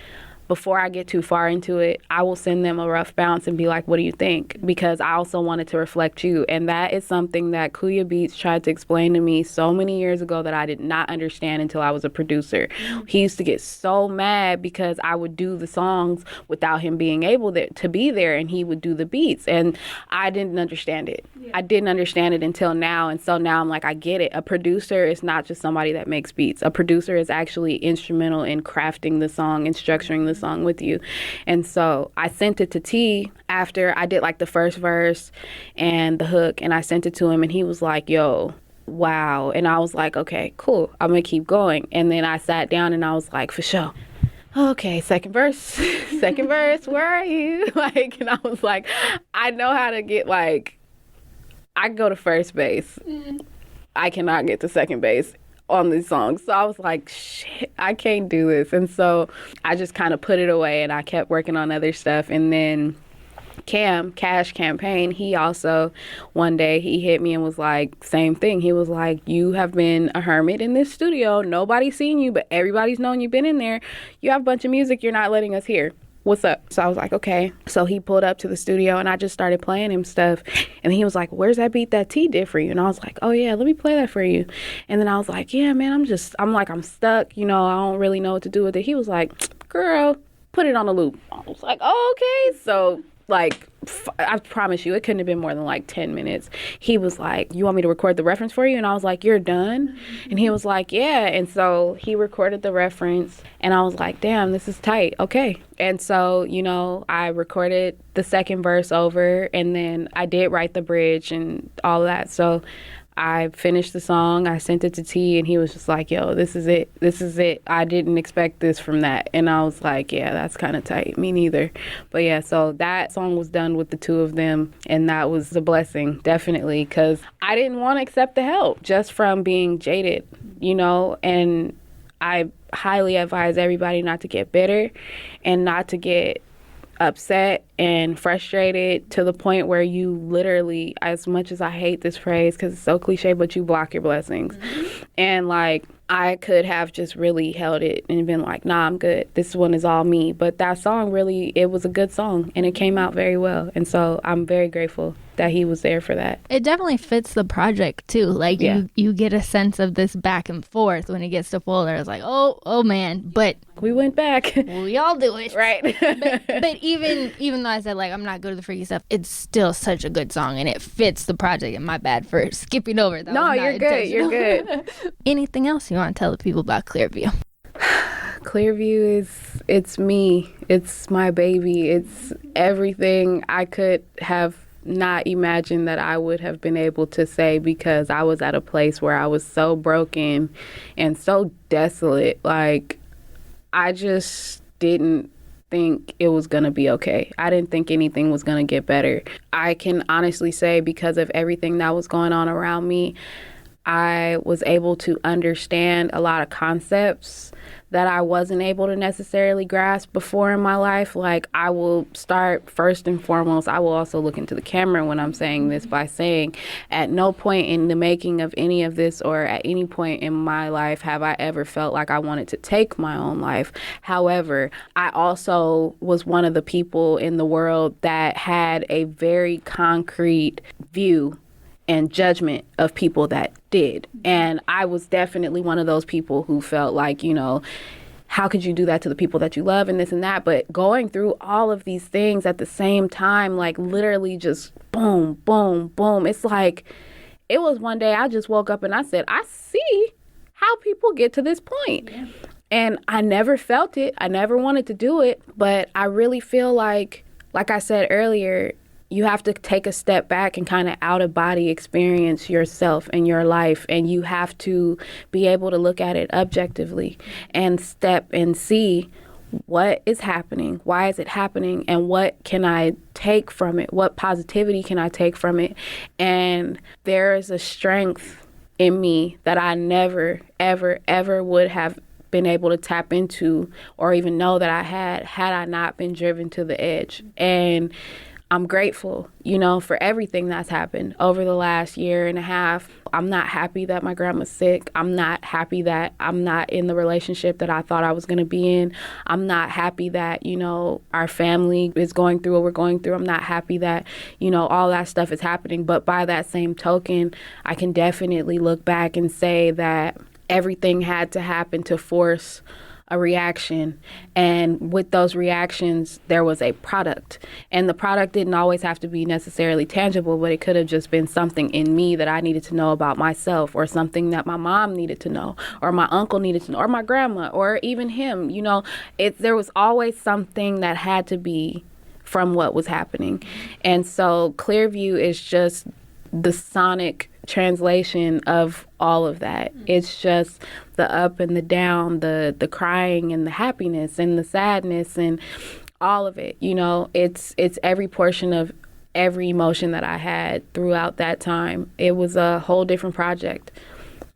before I get too far into it, I will send them a rough bounce and be like, what do you think? Because I also wanted to reflect you. And that is something that Kuya Beats tried to explain to me so many years ago that I did not understand until I was a producer. He used to get so mad because I would do the songs without him being able to be there, and he would do the beats. And I didn't understand it. Yeah. I didn't understand it until now. And so now I'm like, I get it. A producer is not just somebody that makes beats. A producer is actually instrumental in crafting the song and structuring the song with you. And so I sent it to T after I did like the first verse and the hook, and I sent it to him, and he was like, yo, wow. And I was like, okay, cool, I'm gonna keep going. And then I sat down and I was like, for sure, okay, second verse, where are you? Like, and I was like, I know how to get, like, I can go to first base. I cannot get to second base on these songs. So I was like, shit, I can't do this. And so I just kind of put it away, and I kept working on other stuff. And then Cash Campaign, he also, one day he hit me and was like, same thing. He was like, you have been a hermit in this studio. Nobody's seen you, but everybody's known you've been in there. You have a bunch of music you're not letting us hear. What's up? So I was like, okay. So he pulled up to the studio, and I just started playing him stuff. And he was like, where's that beat that T did for you? And I was like, oh yeah, let me play that for you. And then I was like, yeah, man, I'm stuck. You know, I don't really know what to do with it. He was like, girl, put it on a loop. I was like, oh, okay. So like, I promise you, it couldn't have been more than like 10 minutes. He was like, you want me to record the reference for you? And I was like, you're done? And he was like, yeah. And so he recorded the reference, and I was like, damn, this is tight. Okay. And so, you know, I recorded the second verse over, and then I did write the bridge and all that. So I finished the song, I sent it to T, and he was just like, yo, this is it. I didn't expect this from that. And I was like, yeah, that's kind of tight. Me neither. But yeah, so that song was done with the two of them, and that was a blessing, definitely, because I didn't want to accept the help just from being jaded, you know. And I highly advise everybody not to get bitter and not to get upset and frustrated to the point where you literally, as much as I hate this phrase because it's so cliche, but you block your blessings. And like, I could have just really held it and been like, nah, I'm good. This one is all me. But that song really, it was a good song, and it came out very well. And so I'm very grateful that he was there for that. It definitely fits the project too. Like, yeah, you get a sense of this back and forth when it gets to Folder. It's like, oh man, but we went back. We all do it, right? but even though I said like I'm not good at the freaky stuff, it's still such a good song, and it fits the project. And my bad for skipping over that. No, you're good. You're good. Anything else you want to tell the people about Clearview? Clearview it's me. It's my baby. It's everything I could have not imagined that I would have been able to say, because I was at a place where I was so broken and so desolate. Like, I just didn't think it was going to be okay. I didn't think anything was going to get better. I can honestly say, because of everything that was going on around me, I was able to understand a lot of concepts that I wasn't able to necessarily grasp before in my life. Like, I will start first and foremost, I will also look into the camera when I'm saying this by saying, at no point in the making of any of this or at any point in my life have I ever felt like I wanted to take my own life. However, I also was one of the people in the world that had a very concrete view and judgment of people that did. And I was definitely one of those people who felt like, you know, how could you do that to the people that you love and this and that? But going through all of these things at the same time, like literally just boom, boom, boom. It's like, it was one day I just woke up and I said, I see how people get to this point. Yeah. And I never felt it. I never wanted to do it. But I really feel like I said earlier, you have to take a step back and kind of out of body experience yourself and your life. And you have to be able to look at it objectively and step and see what is happening, why is it happening, and what can I take from it? What positivity can I take from it? And there is a strength in me that I never, ever, ever would have been able to tap into or even know that I had I not been driven to the edge. And I'm grateful, you know, for everything that's happened over the last year and a half. I'm not happy that my grandma's sick. I'm not happy that I'm not in the relationship that I thought I was going to be in. I'm not happy that, you know, our family is going through what we're going through. I'm not happy that, you know, all that stuff is happening. But by that same token, I can definitely look back and say that everything had to happen to force a reaction. And with those reactions, there was a product. And the product didn't always have to be necessarily tangible, but it could have just been something in me that I needed to know about myself, or something that my mom needed to know, or my uncle needed to know, or my grandma, or even him. You know, there was always something that had to be from what was happening. And so Clearview is just the sonic translation of all of that. It's just the up and the down, the crying and the happiness and the sadness and all of it. You know, it's every portion of every emotion that I had throughout that time. It was a whole different project.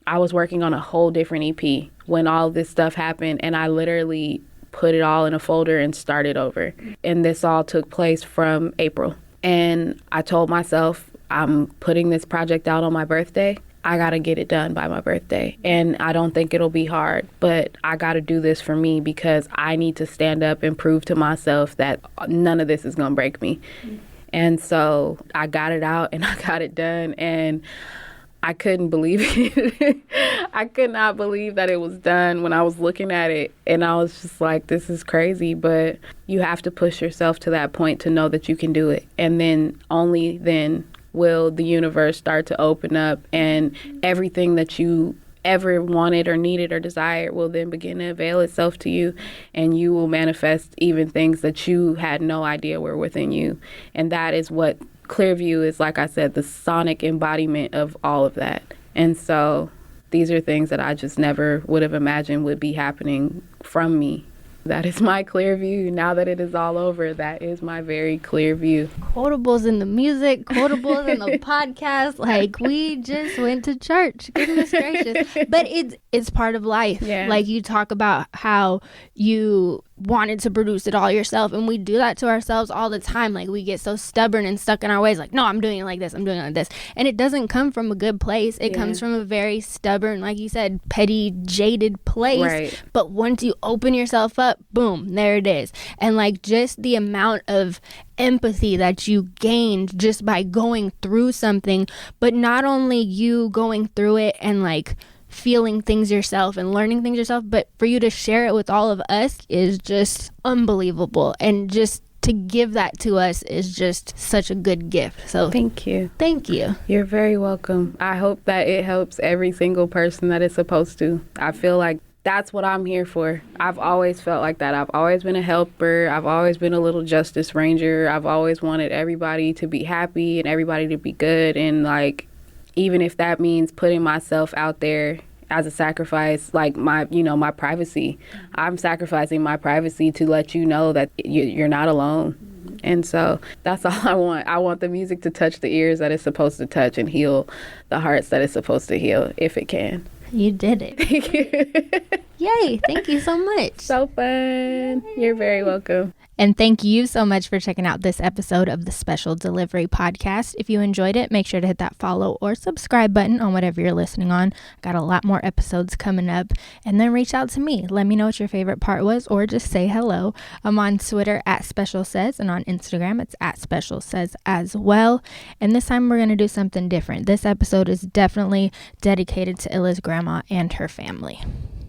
I was working on a whole different EP when all this stuff happened, and I literally put it all in a folder and started over. And this all took place from April. And I told myself, I'm putting this project out on my birthday. I got to get it done by my birthday. And I don't think it'll be hard, but I got to do this for me because I need to stand up and prove to myself that none of this is going to break me. And so I got it out and I got it done, and I couldn't believe it. I could not believe that it was done when I was looking at it, and I was just like, this is crazy. But you have to push yourself to that point to know that you can do it. And then only then will the universe start to open up, and everything that you ever wanted or needed or desired will then begin to avail itself to you, and you will manifest even things that you had no idea were within you. And that is what Clearview is, like I said, the sonic embodiment of all of that. And so these are things that I just never would have imagined would be happening from me. That is my clear view. Now that it is all over, that is my very clear view. Quotables in the music, quotables in the podcast. Like, we just went to church. Goodness gracious. But it's part of life. Yeah. Like, you talk about how you wanted to produce it all yourself, and we do that to ourselves all the time. Like, we get so stubborn and stuck in our ways, like, no, I'm doing it like this, I'm doing it like this, and it doesn't come from a good place. It comes from a very stubborn, like you said, petty, jaded place. Right. But once you open yourself up, boom, there it is. And like, just the amount of empathy that you gained just by going through something, but not only you going through it and like feeling things yourself and learning things yourself, but for you to share it with all of us is just unbelievable. And just to give that to us is just such a good gift. So thank you. Thank you. You're very welcome. I hope that it helps every single person that it's supposed to. I feel like that's what I'm here for. I've always felt like that. I've always been a helper. I've always been a little justice ranger. I've always wanted everybody to be happy and everybody to be good. And like, even if that means putting myself out there as a sacrifice, like my privacy, I'm sacrificing my privacy to let you know that you're not alone. And so that's all I want. I want the music to touch the ears that it's supposed to touch and heal the hearts that it's supposed to heal, if it can. You did it. Thank you. Yay. Thank you so much. So fun. You're very welcome. And thank you so much for checking out this episode of the Special Delivery Podcast. If you enjoyed it, make sure to hit that follow or subscribe button on whatever you're listening on. Got a lot more episodes coming up. And then reach out to me. Let me know what your favorite part was, or just say hello. I'm on Twitter at SpecialSays, and on Instagram it's at SpecialSays as well. And this time we're going to do something different. This episode is definitely dedicated to Illa's grandma and her family.